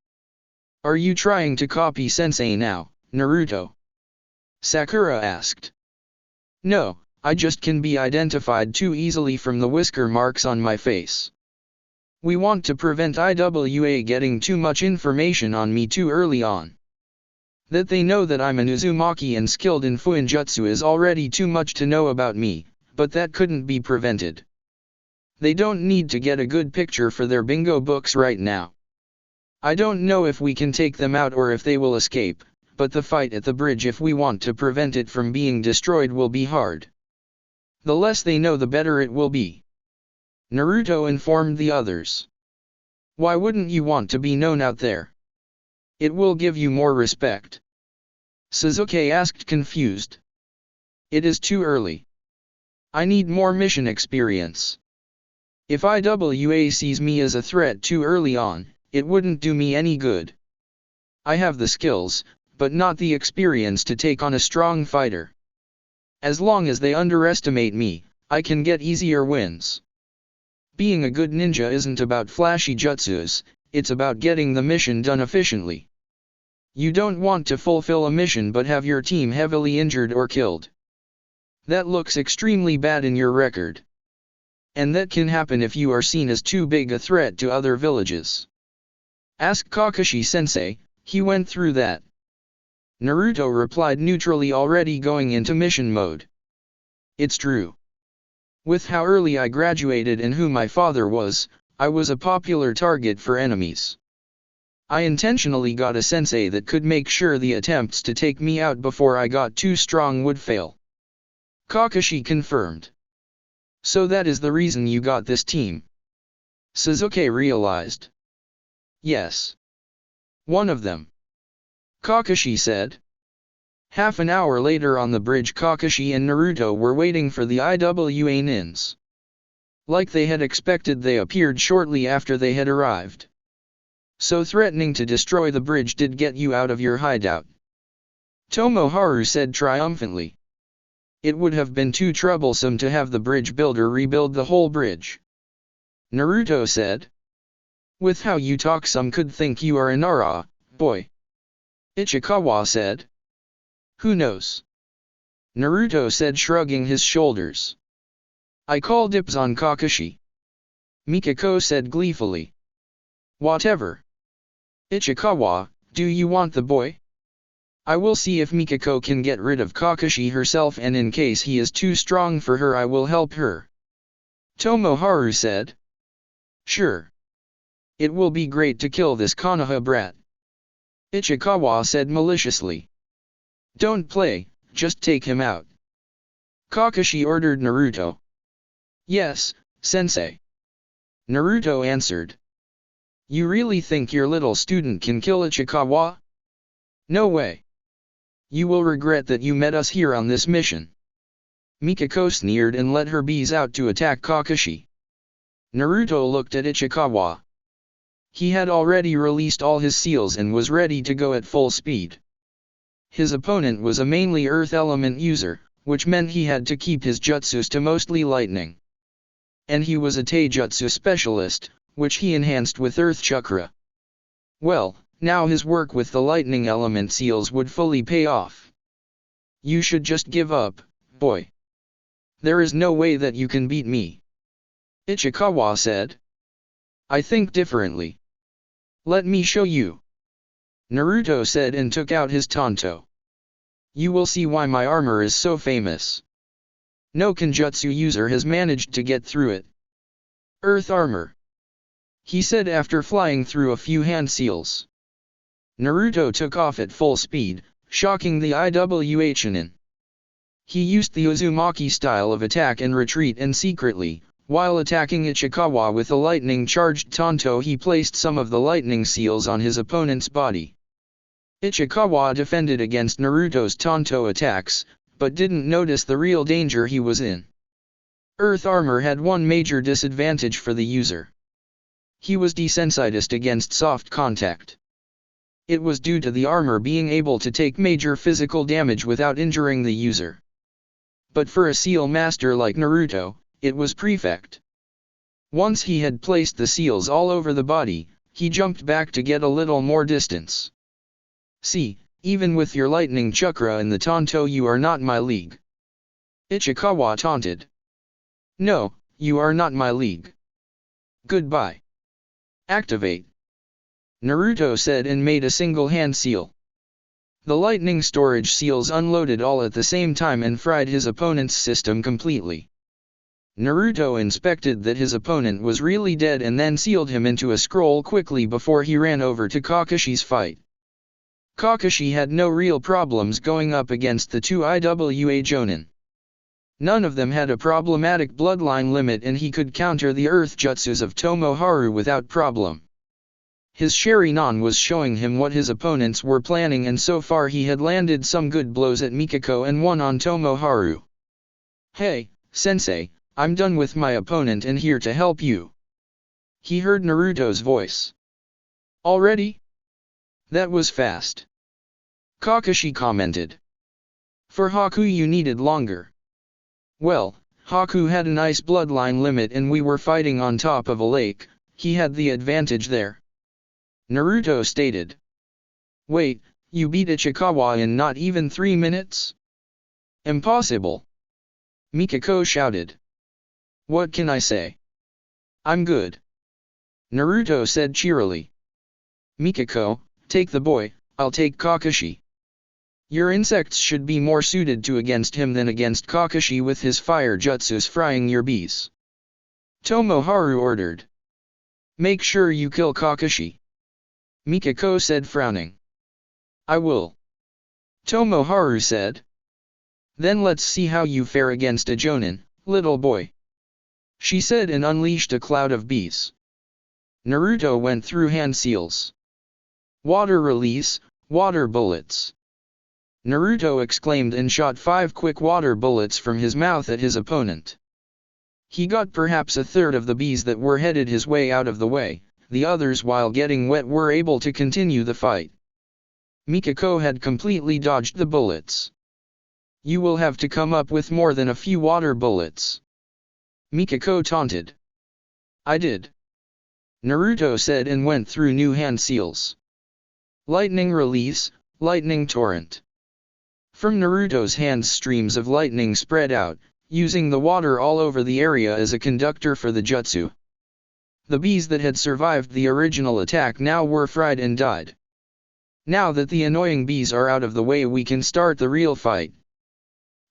Are you trying to copy sensei now, Naruto? Sakura asked. No, I just can be identified too easily from the whisker marks on my face. We want to prevent IWA getting too much information on me too early on. That they know that I'm an Uzumaki and skilled in Fuinjutsu is already too much to know about me, but that couldn't be prevented. They don't need to get a good picture for their bingo books right now. I don't know if we can take them out or if they will escape, but the fight at the bridge, if we want to prevent it from being destroyed, will be hard. The less they know, the better it will be. Naruto informed the others. Why wouldn't you want to be known out there? It will give you more respect. Suzuki asked, confused. It is too early. I need more mission experience. If IWA sees me as a threat too early on, it wouldn't do me any good. I have the skills, but not the experience to take on a strong fighter. As long as they underestimate me, I can get easier wins. Being a good ninja isn't about flashy jutsus, it's about getting the mission done efficiently. You don't want to fulfill a mission but have your team heavily injured or killed. That looks extremely bad in your record. And that can happen if you are seen as too big a threat to other villages. Ask Kakashi-sensei, he went through that. Naruto replied neutrally, already going into mission mode. It's true. With how early I graduated and who my father was, I was a popular target for enemies. I intentionally got a sensei that could make sure the attempts to take me out before I got too strong would fail. Kakashi confirmed. So that is the reason you got this team. Suzuki realized. Yes. One of them. Kakashi said. Half an hour later on the bridge, Kakashi and Naruto were waiting for the IWA nins. Like they had expected, they appeared shortly after they had arrived. So threatening to destroy the bridge did get you out of your hideout? Tomoharu said triumphantly. It would have been too troublesome to have the bridge builder rebuild the whole bridge. Naruto said. With how you talk, some could think you are a Nara, boy. Ichikawa said. Who knows? Naruto said, shrugging his shoulders. I call dibs on Kakashi. Mikako said gleefully. Whatever. Ichikawa, do you want the boy? I will see if Mikako can get rid of Kakashi herself, and in case he is too strong for her, I will help her. Tomoharu said. Sure. It will be great to kill this Konoha brat. Ichikawa said maliciously. Don't play, just take him out. Kakashi ordered Naruto. Yes, sensei. Naruto answered. You really think your little student can kill Ichikawa? No way. You will regret that you met us here on this mission. Mikako sneered and led her bees out to attack Kakashi. Naruto looked at Ichikawa. He had already released all his seals and was ready to go at full speed. His opponent was a mainly earth element user, which meant he had to keep his jutsus to mostly lightning. And he was a taijutsu specialist, which he enhanced with earth chakra. Well, now his work with the lightning element seals would fully pay off. You should just give up, boy. There is no way that you can beat me. Ichikawa said. I think differently. Let me show you. Naruto said and took out his tanto. You will see why my armor is so famous. No Kenjutsu user has managed to get through it. Earth armor. He said after flying through a few hand seals. Naruto took off at full speed, shocking the IWA Chunin. He used the Uzumaki style of attack and retreat, and secretly, while attacking Ichikawa with a lightning-charged tanto, he placed some of the lightning seals on his opponent's body. Ichikawa defended against Naruto's tanto attacks, but didn't notice the real danger he was in. Earth armor had one major disadvantage for the user. He was desensitized against soft contact. It was due to the armor being able to take major physical damage without injuring the user. But for a seal master like Naruto, it was perfect. Once he had placed the seals all over the body, he jumped back to get a little more distance. See, even with your lightning chakra and the tanto, you are not my league. Ichikawa taunted. No, you are not my league. Goodbye. Activate. Naruto said and made a single hand seal. The lightning storage seals unloaded all at the same time and fried his opponent's system completely. Naruto inspected that his opponent was really dead and then sealed him into a scroll quickly before he ran over to Kakashi's fight. Kakashi had no real problems going up against the two Iwa Jonin. None of them had a problematic bloodline limit and he could counter the earth jutsus of Tomoharu without problem. His Sharingan was showing him what his opponents were planning and so far he had landed some good blows at Mikako and one on Tomoharu. "Hey, sensei, I'm done with my opponent and here to help you." He heard Naruto's voice. "Already? That was fast." Kakashi commented. "For Haku you needed longer." "Well, Haku had a nice bloodline limit and we were fighting on top of a lake, he had the advantage there," Naruto stated. "Wait, you beat Ichikawa in not even 3 minutes? Impossible!" Mikako shouted. "What can I say? I'm good," Naruto said cheerily. "Mikako, take the boy, I'll take Kakashi. Your insects should be more suited to against him than against Kakashi with his fire jutsus frying your bees," Tomoharu ordered. "Make sure you kill Kakashi," Mikako said frowning. "I will," Tomoharu said. "Then let's see how you fare against a Jonin, little boy," she said and unleashed a cloud of bees. Naruto went through hand seals. "Water release, water bullets." Naruto exclaimed and shot 5 quick water bullets from his mouth at his opponent. He got perhaps a third of the bees that were headed his way out of the way, the others while getting wet were able to continue the fight. Mikako had completely dodged the bullets. "You will have to come up with more than a few water bullets," Mikako taunted. "I did," Naruto said and went through new hand seals. Lightning release, lightning torrent. From Naruto's hands streams of lightning spread out, using the water all over the area as a conductor for the jutsu. The bees that had survived the original attack now were fried and died. "Now that the annoying bees are out of the way we can start the real fight,"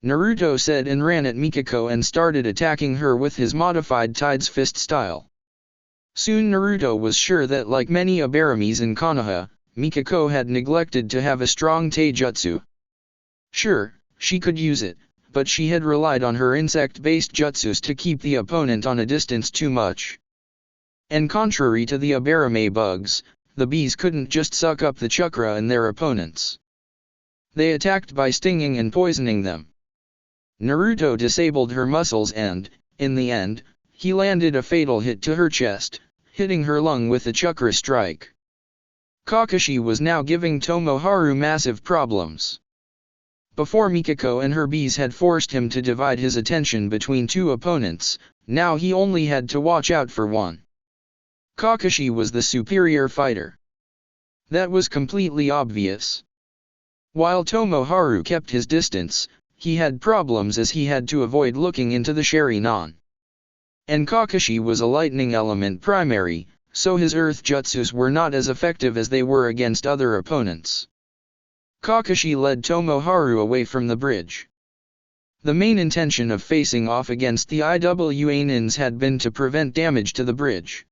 Naruto said and ran at Mikako and started attacking her with his modified Tide's Fist style. Soon Naruto was sure that like many Abaramis in Konoha, Mikako had neglected to have a strong taijutsu. Sure, she could use it, but she had relied on her insect-based jutsus to keep the opponent on a distance too much. And contrary to the Abarame bugs, the bees couldn't just suck up the chakra in their opponents. They attacked by stinging and poisoning them. Naruto disabled her muscles and, in the end, he landed a fatal hit to her chest, hitting her lung with a chakra strike. Kakashi was now giving Tomoharu massive problems. Before Mikako and her bees had forced him to divide his attention between 2 opponents, now he only had to watch out for one. Kakashi was the superior fighter. That was completely obvious. While Tomoharu kept his distance, he had problems as he had to avoid looking into the Sharingan. And Kakashi was a lightning element primary, so his earth jutsus were not as effective as they were against other opponents. Kakashi led Tomoharu away from the bridge. The main intention of facing off against the Iwa Nins had been to prevent damage to the bridge.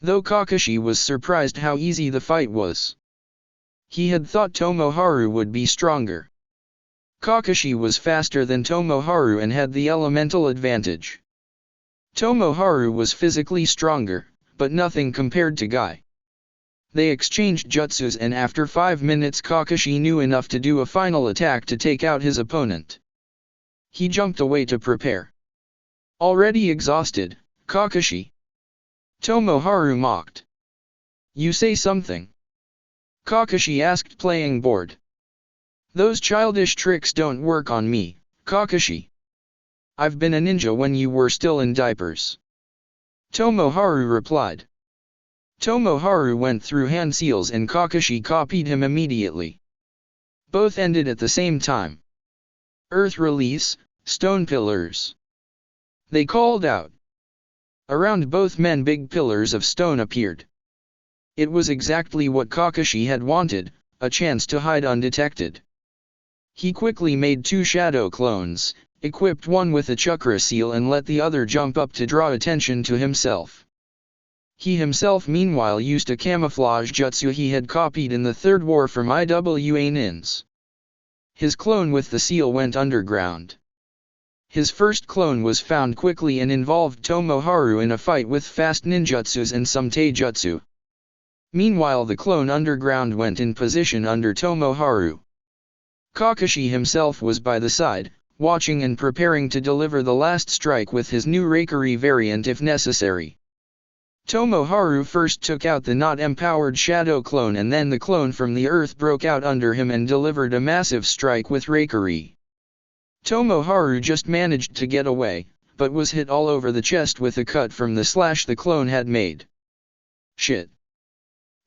Though Kakashi was surprised how easy the fight was. He had thought Tomoharu would be stronger. Kakashi was faster than Tomoharu and had the elemental advantage. Tomoharu was physically stronger, but nothing compared to Guy. They exchanged jutsus and after 5 minutes Kakashi knew enough to do a final attack to take out his opponent. He jumped away to prepare. "Already exhausted, Kakashi?" Tomoharu mocked. "You say something?" Kakashi asked, playing bored. "Those childish tricks don't work on me, Kakashi. I've been a ninja when you were still in diapers," Tomoharu replied. Tomoharu went through hand seals and Kakashi copied him immediately. Both ended at the same time. "Earth release, stone pillars," they called out. Around both men big pillars of stone appeared. It was exactly what Kakashi had wanted, a chance to hide undetected. He quickly made 2 shadow clones, equipped one with a chakra seal and let the other jump up to draw attention to himself. He himself meanwhile used a camouflage jutsu he had copied in the Third War from Iwa Nins. His clone with the seal went underground. His first clone was found quickly and involved Tomoharu in a fight with fast ninjutsus and some taijutsu. Meanwhile the clone underground went in position under Tomoharu. Kakashi himself was by the side, watching and preparing to deliver the last strike with his new Reikari variant if necessary. Tomoharu first took out the not-empowered shadow clone and then the clone from the earth broke out under him and delivered a massive strike with Reikari. Tomoharu just managed to get away, but was hit all over the chest with a cut from the slash the clone had made. "Shit,"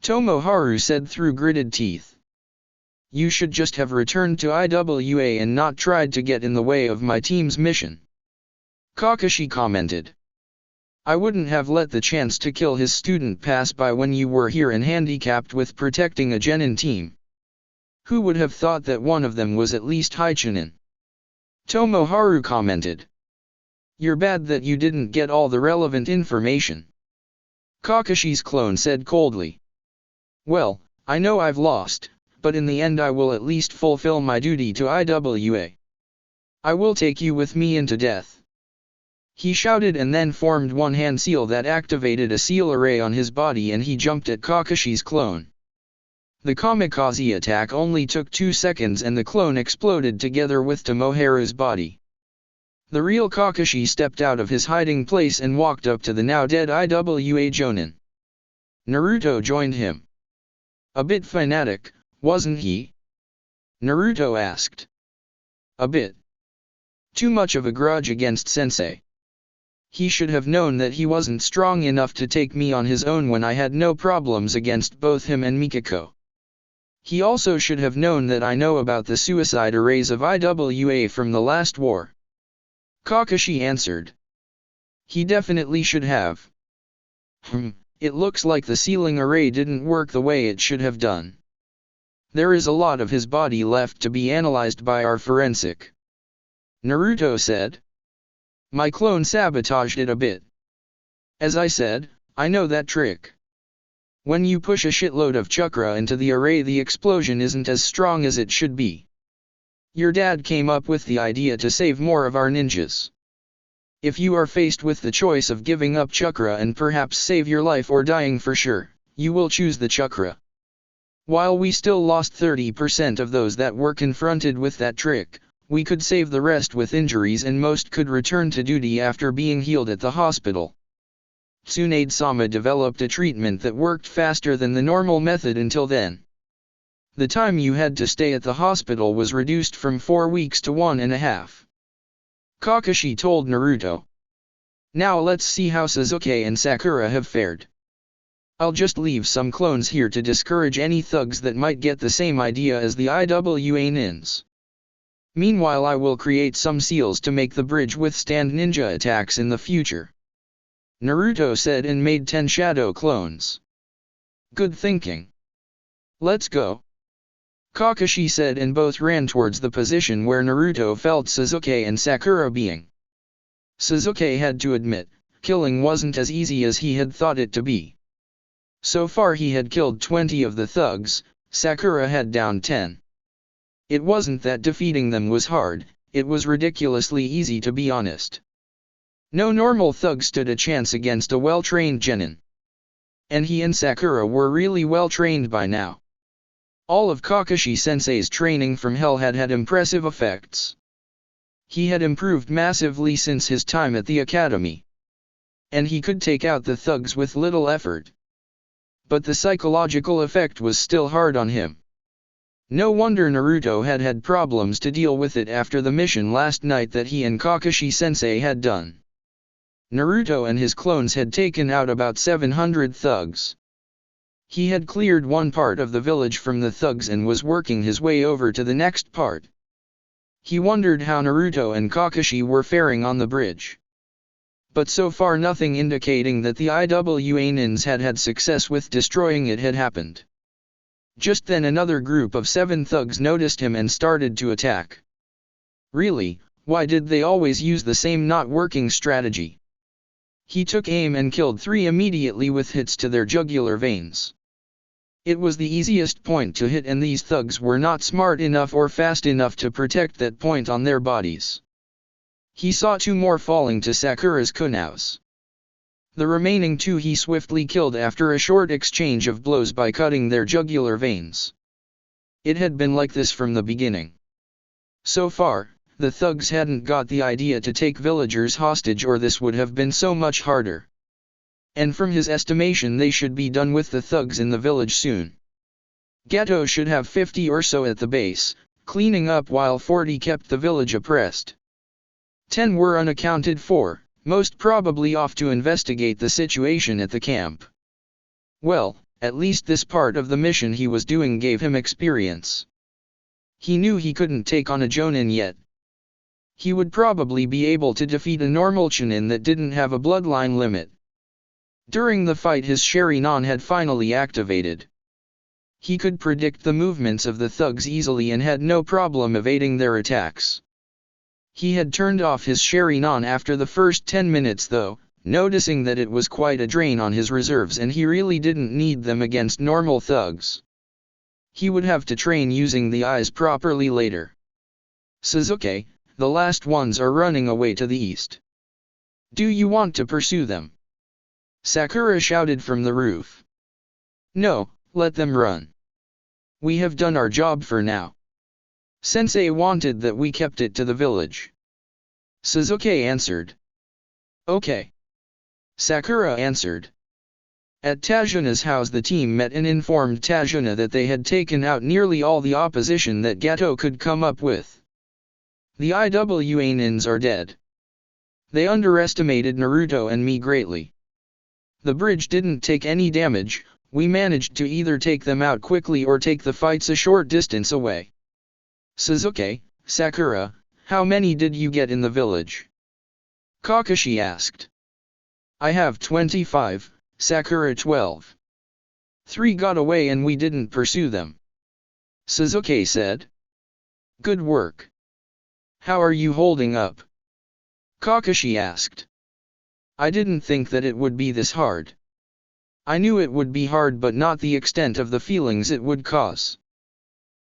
Tomoharu said through gritted teeth. "You should just have returned to Iwa and not tried to get in the way of my team's mission," Kakashi commented. "I wouldn't have let the chance to kill his student pass by when you were here and handicapped with protecting a genin team. Who would have thought that one of them was at least Haichunin?" Tomoharu commented. "You're bad that you didn't get all the relevant information," Kakashi's clone said coldly. "Well, I know I've lost, but in the end I will at least fulfill my duty to Iwa. I will take you with me into death," he shouted and then formed one hand seal that activated a seal array on his body and he jumped at Kakashi's clone. The kamikaze attack only took 2 seconds and the clone exploded together with Tomoharu's body. The real Kakashi stepped out of his hiding place and walked up to the now dead Iwa Jonin. Naruto joined him. "A bit fanatic, wasn't he?" Naruto asked. "A bit. Too much of a grudge against sensei. He should have known that he wasn't strong enough to take me on his own when I had no problems against both him and Mikako. He also should have known that I know about the suicide arrays of Iwa from the last war," Kakashi answered. "He definitely should have. It looks like the sealing array didn't work the way it should have done. There is a lot of his body left to be analyzed by our forensic," Naruto said. "My clone sabotaged it a bit. As I said, I know that trick. When you push a shitload of chakra into the array the explosion isn't as strong as it should be. Your dad came up with the idea to save more of our ninjas. If you are faced with the choice of giving up chakra and perhaps save your life or dying for sure, you will choose the chakra. While we still lost 30% of those that were confronted with that trick, we could save the rest with injuries and most could return to duty after being healed at the hospital. Tsunade-sama developed a treatment that worked faster than the normal method until then. The time you had to stay at the hospital was reduced from 4 weeks to 1.5. Kakashi told Naruto. "Now let's see how Suzuki and Sakura have fared. I'll just leave some clones here to discourage any thugs that might get the same idea as the Iwa Nins. Meanwhile I will create some seals to make the bridge withstand ninja attacks in the future," Naruto said and made 10 shadow clones. "Good thinking. Let's go," Kakashi said and both ran towards the position where Naruto felt Suzuki and Sakura being. Suzuki had to admit, killing wasn't as easy as he had thought it to be. So far he had killed 20 of the thugs, Sakura had downed 10. It wasn't that defeating them was hard, it was ridiculously easy to be honest. No normal thug stood a chance against a well-trained genin. And he and Sakura were really well-trained by now. All of Kakashi-sensei's training from hell had had impressive effects. He had improved massively since his time at the academy. And he could take out the thugs with little effort. But the psychological effect was still hard on him. No wonder Naruto had had problems to deal with it after the mission last night that he and Kakashi-sensei had done. Naruto and his clones had taken out about 700 thugs. He had cleared one part of the village from the thugs and was working his way over to the next part. He wondered how Naruto and Kakashi were faring on the bridge. but so far nothing indicating that the Iwanins had had success with destroying it had happened. Just then another group of 7 thugs noticed him and started to attack. Really, why did they always use the same not working strategy? He took aim and killed 3 immediately with hits to their jugular veins. It was the easiest point to hit, and these thugs were not smart enough or fast enough to protect that point on their bodies. He saw 2 more falling to Sakura's kunous. The remaining 2 he swiftly killed after a short exchange of blows by cutting their jugular veins. It had been like this from the beginning. So far, the thugs hadn't got the idea to take villagers hostage, or this would have been so much harder. And from his estimation they should be done with the thugs in the village soon. Gato should have 50 or so at the base, cleaning up, while 40 kept the village oppressed. 10 were unaccounted for, most probably off to investigate the situation at the camp. Well, at least this part of the mission he was doing gave him experience. He knew he couldn't take on a Jonin yet. He would probably be able to defeat a normal Chunin that didn't have a bloodline limit. During the fight his Sharingan had finally activated. He could predict the movements of the thugs easily and had no problem evading their attacks. He had turned off his Sharingan after the first 10 minutes though, noticing that it was quite a drain on his reserves and he really didn't need them against normal thugs. He would have to train using the eyes properly later. Suzuki, the last ones are running away to the east. Do you want to pursue them? Sakura shouted from the roof. No, let them run. We have done our job for now. Sensei wanted that we kept it to the village. Suzuki answered. Okay. Sakura answered. At Tajuna's house the team met and informed Tajuna that they had taken out nearly all the opposition that Gato could come up with. The Iwanins are dead. They underestimated Naruto and me greatly. The bridge didn't take any damage, we managed to either take them out quickly or take the fights a short distance away. Suzuki, Sakura, how many did you get in the village? Kakashi asked. I have 25, Sakura 12. 3 got away and we didn't pursue them. Suzuki said. Good work. How are you holding up? Kakashi asked. I didn't think that it would be this hard. I knew it would be hard but not the extent of the feelings it would cause.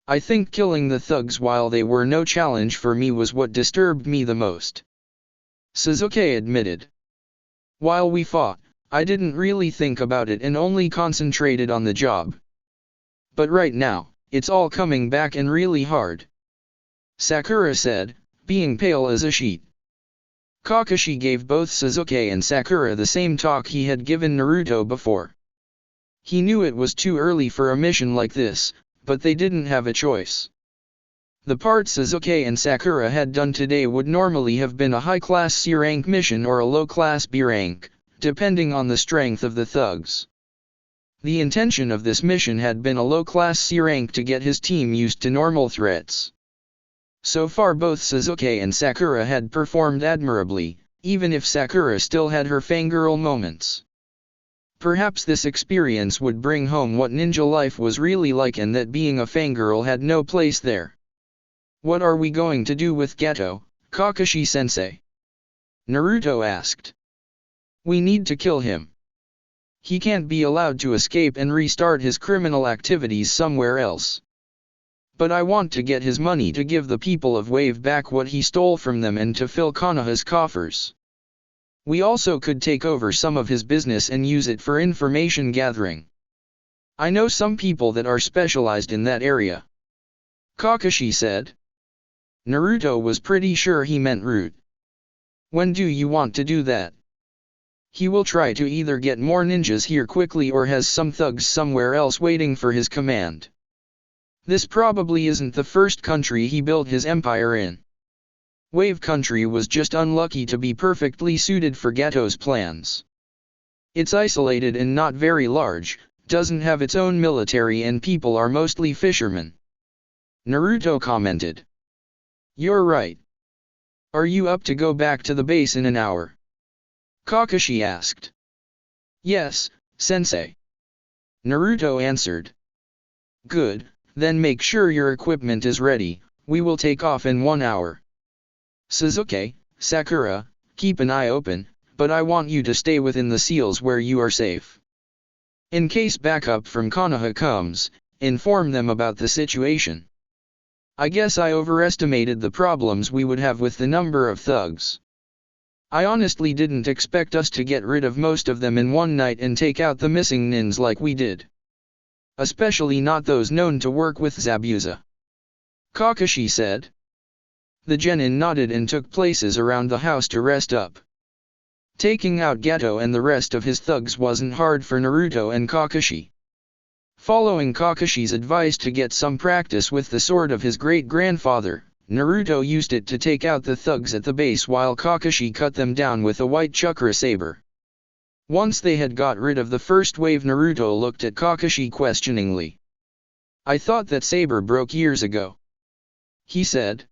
I think killing the thugs while they were no challenge for me was what disturbed me the most. Suzuki admitted. While we fought, I didn't really think about it and only concentrated on the job. But right now, it's all coming back and really hard. Sakura said, being pale as a sheet. Kakashi gave both Suzuki and Sakura the same talk he had given Naruto before. He knew it was too early for a mission like this, but they didn't have a choice. The part Suzuki and Sakura had done today would normally have been a high-class C rank mission or a low-class B rank, depending on the strength of the thugs. The intention of this mission had been a low-class C rank to get his team used to normal threats. So far both Suzuki and Sakura had performed admirably, even if Sakura still had her fangirl moments. Perhaps this experience would bring home what ninja life was really like and that being a fangirl had no place there. What are we going to do with Gato, Kakashi-sensei? Naruto asked. We need to kill him. He can't be allowed to escape and restart his criminal activities somewhere else. But I want to get his money to give the people of Wave back what he stole from them and to fill Konoha's coffers. We also could take over some of his business and use it for information gathering. I know some people that are specialized in that area. Kakashi said. Naruto was pretty sure he meant Root. When do you want to do that? He will try to either get more ninjas here quickly or has some thugs somewhere else waiting for his command. This probably isn't the first country he built his empire in. Wave Country was just unlucky to be perfectly suited for Gato's plans. It's isolated and not very large, doesn't have its own military and people are mostly fishermen. Naruto commented. You're right. Are you up to go back to the base in an hour? Kakashi asked. Yes, sensei. Naruto answered. Good, then make sure your equipment is ready, we will take off in 1 hour. Suzuki, Sakura, keep an eye open, but I want you to stay within the seals where you are safe. In case backup from Konoha comes, inform them about the situation. I guess I overestimated the problems we would have with the number of thugs. I honestly didn't expect us to get rid of most of them in one night and take out the missing nins like we did. Especially not those known to work with Zabuza. Kakashi said. The genin nodded and took places around the house to rest up. Taking out Gato and the rest of his thugs wasn't hard for Naruto and Kakashi. Following Kakashi's advice to get some practice with the sword of his great-grandfather, Naruto used it to take out the thugs at the base while Kakashi cut them down with a white chakra saber. Once they had got rid of the first wave, Naruto looked at Kakashi questioningly. I thought that saber broke years ago. He said.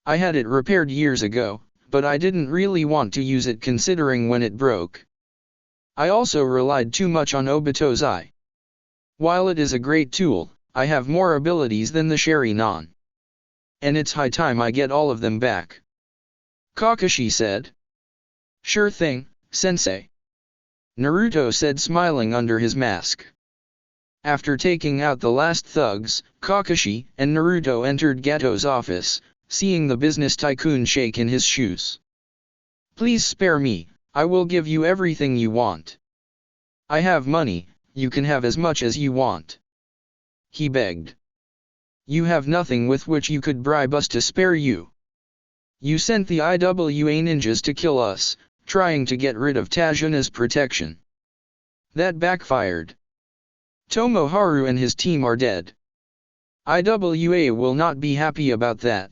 I had it repaired years ago, but I didn't really want to use it considering when it broke. I also relied too much on Obito's eye. While it is a great tool, I have more abilities than the Sharingan. And it's high time I get all of them back. Kakashi said. Sure thing, sensei. Naruto said, smiling under his mask. After taking out the last thugs, Kakashi and Naruto entered Gato's office, seeing the business tycoon shake in his shoes. Please spare me, I will give you everything you want. I have money, you can have as much as you want. He begged. You have nothing with which you could bribe us to spare you. You sent the IWA ninjas to kill us, trying to get rid of Tajuna's protection. That backfired. Tomoharu and his team are dead. IWA will not be happy about that.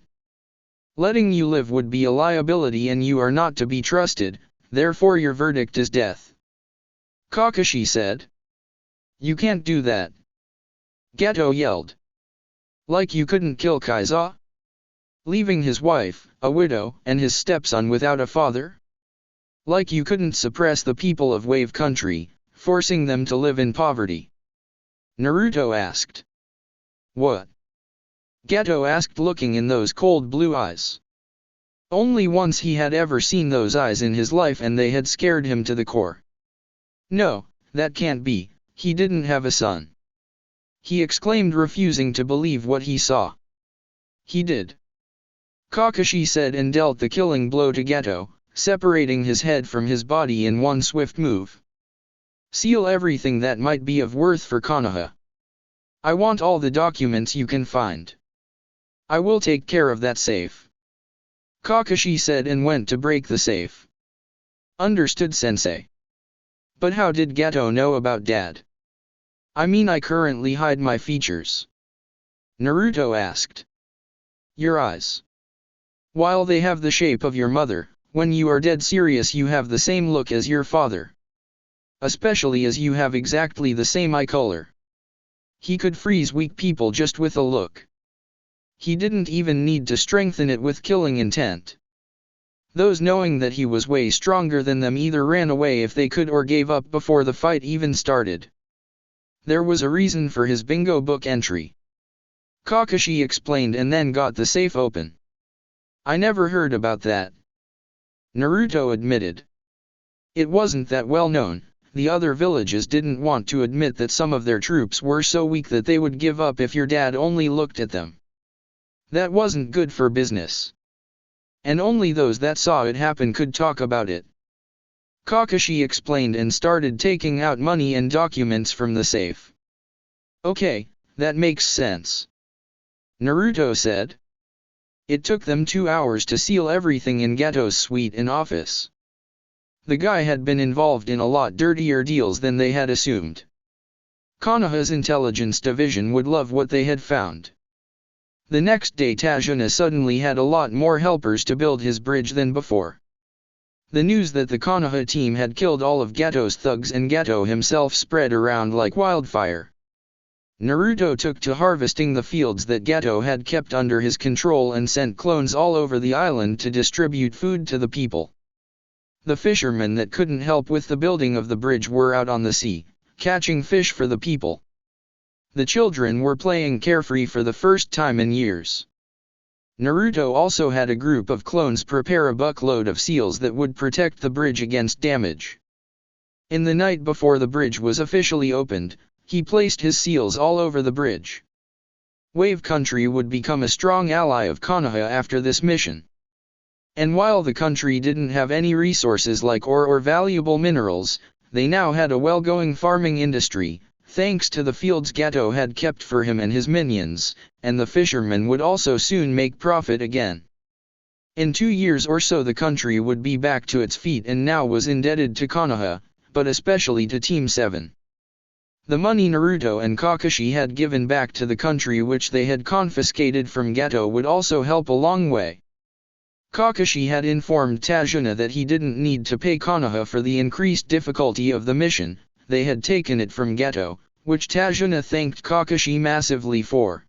Letting you live would be a liability and you are not to be trusted, therefore your verdict is death. Kakashi said. You can't do that. Gato yelled. Like you couldn't kill Kaiza? Leaving his wife, a widow, and his stepson without a father? Like you couldn't suppress the people of Wave Country, forcing them to live in poverty? Naruto asked. What? Gato asked, looking in those cold blue eyes. Only once he had ever seen those eyes in his life and they had scared him to the core. No, that can't be, he didn't have a son. He exclaimed, refusing to believe what he saw. He did. Kakashi said and dealt the killing blow to Gato, separating his head from his body in one swift move. Seal everything that might be of worth for Konoha. I want all the documents you can find. I will take care of that safe. Kakashi said and went to break the safe. Understood, sensei. But how did Gato know about Dad? I mean, I currently hide my features. Naruto asked. Your eyes. While they have the shape of your mother, when you are dead serious you have the same look as your father. Especially as you have exactly the same eye color. He could freeze weak people just with a look. He didn't even need to strengthen it with killing intent. Those knowing that he was way stronger than them either ran away if they could or gave up before the fight even started. There was a reason for his bingo book entry. Kakashi explained and then got the safe open. I never heard about that. Naruto admitted. It wasn't that well known. The other villages didn't want to admit that some of their troops were so weak that they would give up if your dad only looked at them. That wasn't good for business. And only those that saw it happen could talk about it. Kakashi explained and started taking out money and documents from the safe. Okay, that makes sense. Naruto said. It took them 2 hours to seal everything in Gato's suite and office. The guy had been involved in a lot dirtier deals than they had assumed. Konoha's intelligence division would love what they had found. The next day Tajuna suddenly had a lot more helpers to build his bridge than before. The news that the Konoha team had killed all of Gato's thugs and Gato himself spread around like wildfire. Naruto took to harvesting the fields that Gato had kept under his control and sent clones all over the island to distribute food to the people. The fishermen that couldn't help with the building of the bridge were out on the sea, catching fish for the people. The children were playing carefree for the first time in years. Naruto also had a group of clones prepare a buckload of seals that would protect the bridge against damage. In the night before the bridge was officially opened, he placed his seals all over the bridge. Wave Country would become a strong ally of Konoha after this mission. And while the country didn't have any resources like ore or valuable minerals, they now had a well-going farming industry, thanks to the fields Gato had kept for him and his minions, and the fishermen would also soon make profit again. In 2 years or so the country would be back to its feet and now was indebted to Konoha, but especially to Team 7. The money Naruto and Kakashi had given back to the country which they had confiscated from Gato would also help a long way. Kakashi had informed Tajuna that he didn't need to pay Konoha for the increased difficulty of the mission, they had taken it from Gato, which Tajuna thanked Kakashi massively for.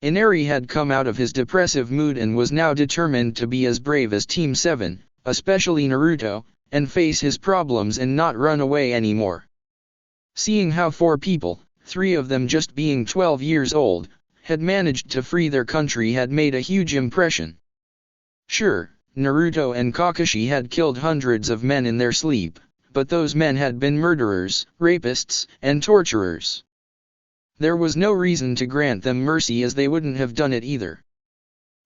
Inari had come out of his depressive mood and was now determined to be as brave as Team 7, especially Naruto, and face his problems and not run away anymore. Seeing how 4 people, 3 of them just being 12 years old, had managed to free their country had made a huge impression. Sure, Naruto and Kakashi had killed hundreds of men in their sleep, but those men had been murderers, rapists, and torturers. There was no reason to grant them mercy as they wouldn't have done it either.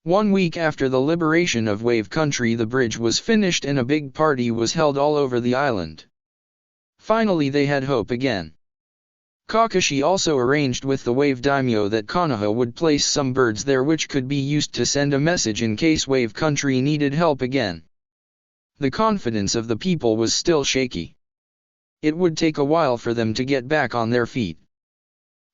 1 week after the liberation of Wave Country the bridge was finished and a big party was held all over the island. Finally they had hope again. Kakashi also arranged with the Wave Daimyo that Konoha would place some birds there which could be used to send a message in case Wave Country needed help again. The confidence of the people was still shaky. It would take a while for them to get back on their feet.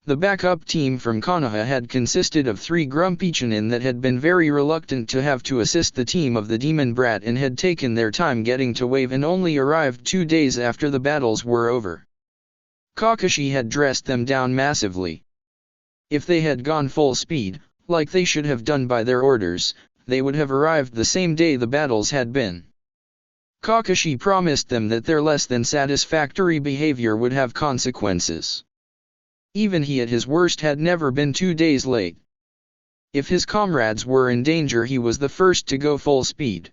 The backup team from Konoha had consisted of 3 grumpy Chunin that had been very reluctant to have to assist the team of the Demon Brat and had taken their time getting to Wave and only arrived 2 days after the battles were over. Kakashi had dressed them down massively. If they had gone full speed, like they should have done by their orders, they would have arrived the same day the battles had been. Kakashi promised them that their less than satisfactory behavior would have consequences. Even he at his worst had never been 2 days late. If his comrades were in danger he was the first to go full speed.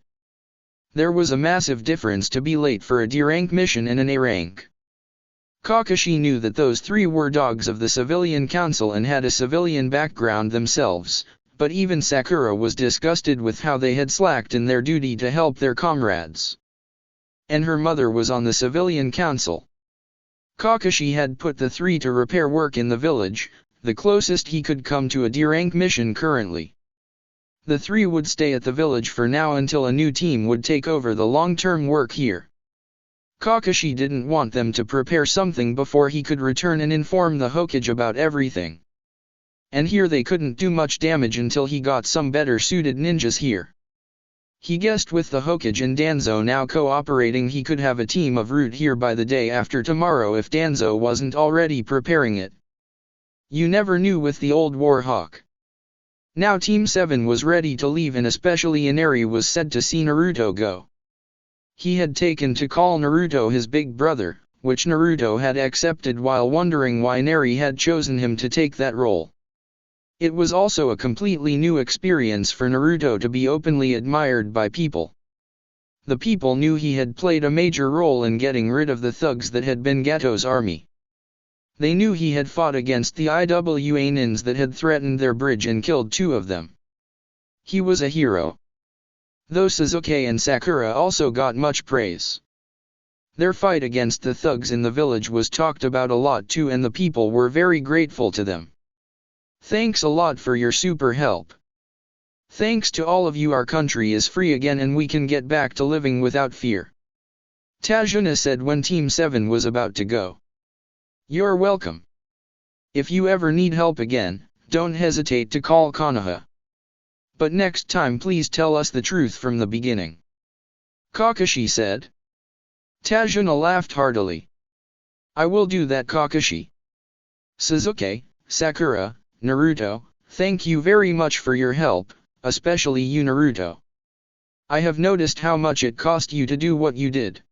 There was a massive difference to be late for a D-rank mission and an A-rank. Kakashi knew that those 3 were dogs of the civilian council and had a civilian background themselves, but even Sakura was disgusted with how they had slacked in their duty to help their comrades. And her mother was on the civilian council. Kakashi had put the 3 to repair work in the village, the closest he could come to a D-rank mission currently. The 3 would stay at the village for now until a new team would take over the long-term work here. Kakashi didn't want them to prepare something before he could return and inform the Hokage about everything. And here they couldn't do much damage until he got some better suited ninjas here. He guessed with the Hokage and Danzo now cooperating he could have a team of Root here by the day after tomorrow if Danzo wasn't already preparing it. You never knew with the old Warhawk. Now Team 7 was ready to leave and especially Inari was said to see Naruto go. He had taken to call Naruto his big brother, which Naruto had accepted while wondering why Inari had chosen him to take that role. It was also a completely new experience for Naruto to be openly admired by people. The people knew he had played a major role in getting rid of the thugs that had been Gato's army. They knew he had fought against the IWA Nins that had threatened their bridge and killed 2 of them. He was a hero. Though Suzuki and Sakura also got much praise. Their fight against the thugs in the village was talked about a lot too and the people were very grateful to them. Thanks a lot for your super help. Thanks to all of you our country is free again and we can get back to living without fear. Tajuna said when Team 7 was about to go. You're welcome. If you ever need help again, don't hesitate to call Konoha. But next time please tell us the truth from the beginning. Kakashi said. Tajuna laughed heartily. I will do that Kakashi. Suzuki, Sakura, Naruto, thank you very much for your help, especially you Naruto. I have noticed how much it cost you to do what you did.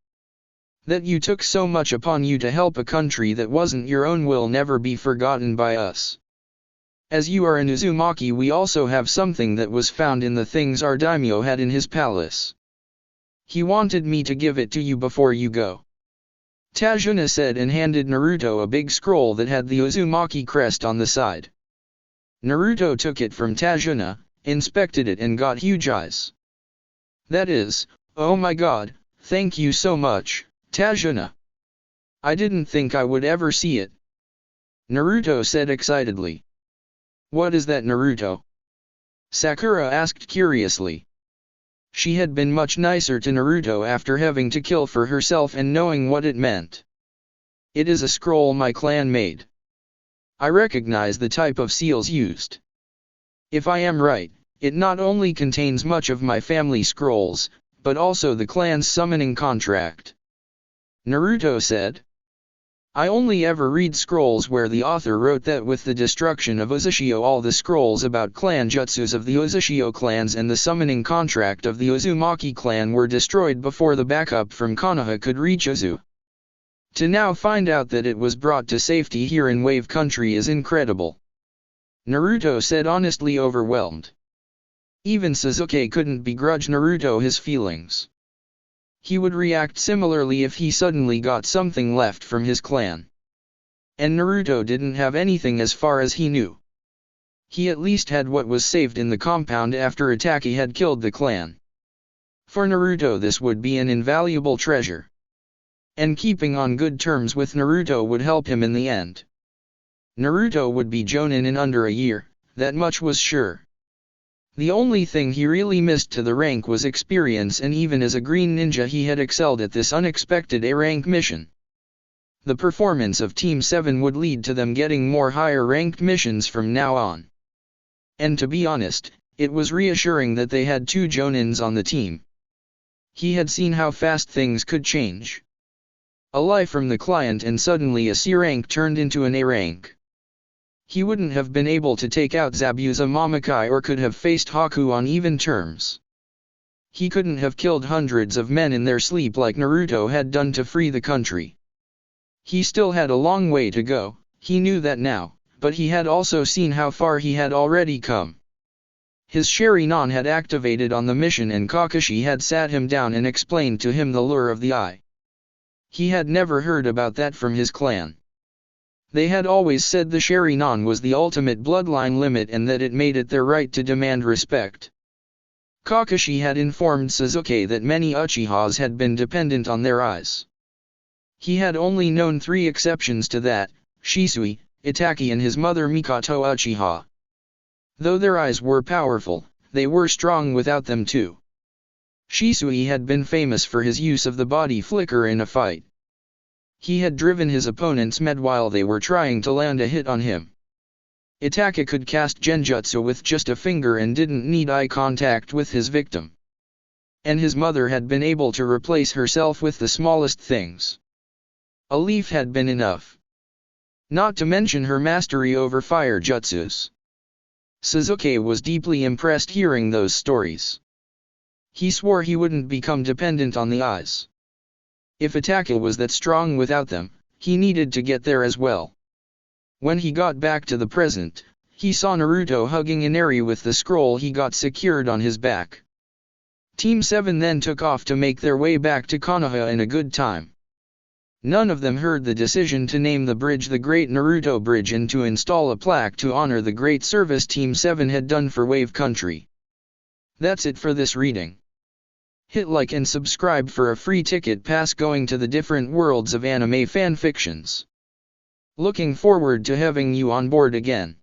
That you took so much upon you to help a country that wasn't your own will never be forgotten by us. As you are an Uzumaki, we also have something that was found in the things our daimyo had in his palace. He wanted me to give it to you before you go. Tajuna said and handed Naruto a big scroll that had the Uzumaki crest on the side. Naruto took it from Tajuna, inspected it and got huge eyes. That is, oh my god, thank you so much, Tajuna. I didn't think I would ever see it. Naruto said excitedly. What is that, Naruto? Sakura asked curiously. She had been much nicer to Naruto after having to kill for herself and knowing what it meant. It is a scroll my clan made. I recognize the type of seals used. If I am right, it not only contains much of my family scrolls, but also the clan's summoning contract. Naruto said. I only ever read scrolls where the author wrote that with the destruction of Uzushio all the scrolls about clan jutsus of the Uzushio clans and the summoning contract of the Uzumaki clan were destroyed before the backup from Konoha could reach Uzu. To now find out that it was brought to safety here in Wave Country is incredible. Naruto said, honestly overwhelmed. Even Suzuki couldn't begrudge Naruto his feelings. He would react similarly if he suddenly got something left from his clan. And Naruto didn't have anything as far as he knew. He at least had what was saved in the compound after Itachi had killed the clan. For Naruto this would be an invaluable treasure. And keeping on good terms with Naruto would help him in the end. Naruto would be Jonin in under a year, that much was sure. The only thing he really missed to the rank was experience, and even as a green ninja he had excelled at this unexpected A-rank mission. The performance of Team 7 would lead to them getting more higher-ranked missions from now on. And to be honest, it was reassuring that they had two Jonins on the team. He had seen how fast things could change. A lie from the client and suddenly a C rank turned into an A rank. He wouldn't have been able to take out Zabuza Momokai or could have faced Haku on even terms. He couldn't have killed hundreds of men in their sleep like Naruto had done to free the country. He still had a long way to go, he knew that now, but he had also seen how far he had already come. His Sharingan had activated on the mission and Kakashi had sat him down and explained to him the lure of the eye. He had never heard about that from his clan. They had always said the Sharingan was the ultimate bloodline limit and that it made it their right to demand respect. Kakashi had informed Suzuki that many Uchihas had been dependent on their eyes. He had only known 3 exceptions to that, Shisui, Itachi and his mother Mikoto Uchiha. Though their eyes were powerful, they were strong without them too. Shisui had been famous for his use of the body flicker in a fight. He had driven his opponents mad while they were trying to land a hit on him. Itachi could cast genjutsu with just a finger and didn't need eye contact with his victim. And his mother had been able to replace herself with the smallest things. A leaf had been enough. Not to mention her mastery over fire jutsus. Suzuki was deeply impressed hearing those stories. He swore he wouldn't become dependent on the eyes. If Itachi was that strong without them, he needed to get there as well. When he got back to the present, he saw Naruto hugging Inari with the scroll he got secured on his back. Team 7 then took off to make their way back to Konoha in a good time. None of them heard the decision to name the bridge the Great Naruto Bridge and to install a plaque to honor the great service Team 7 had done for Wave Country. That's it for this reading. Hit like and subscribe for a free ticket pass going to the different worlds of anime fanfictions. Looking forward to having you on board again.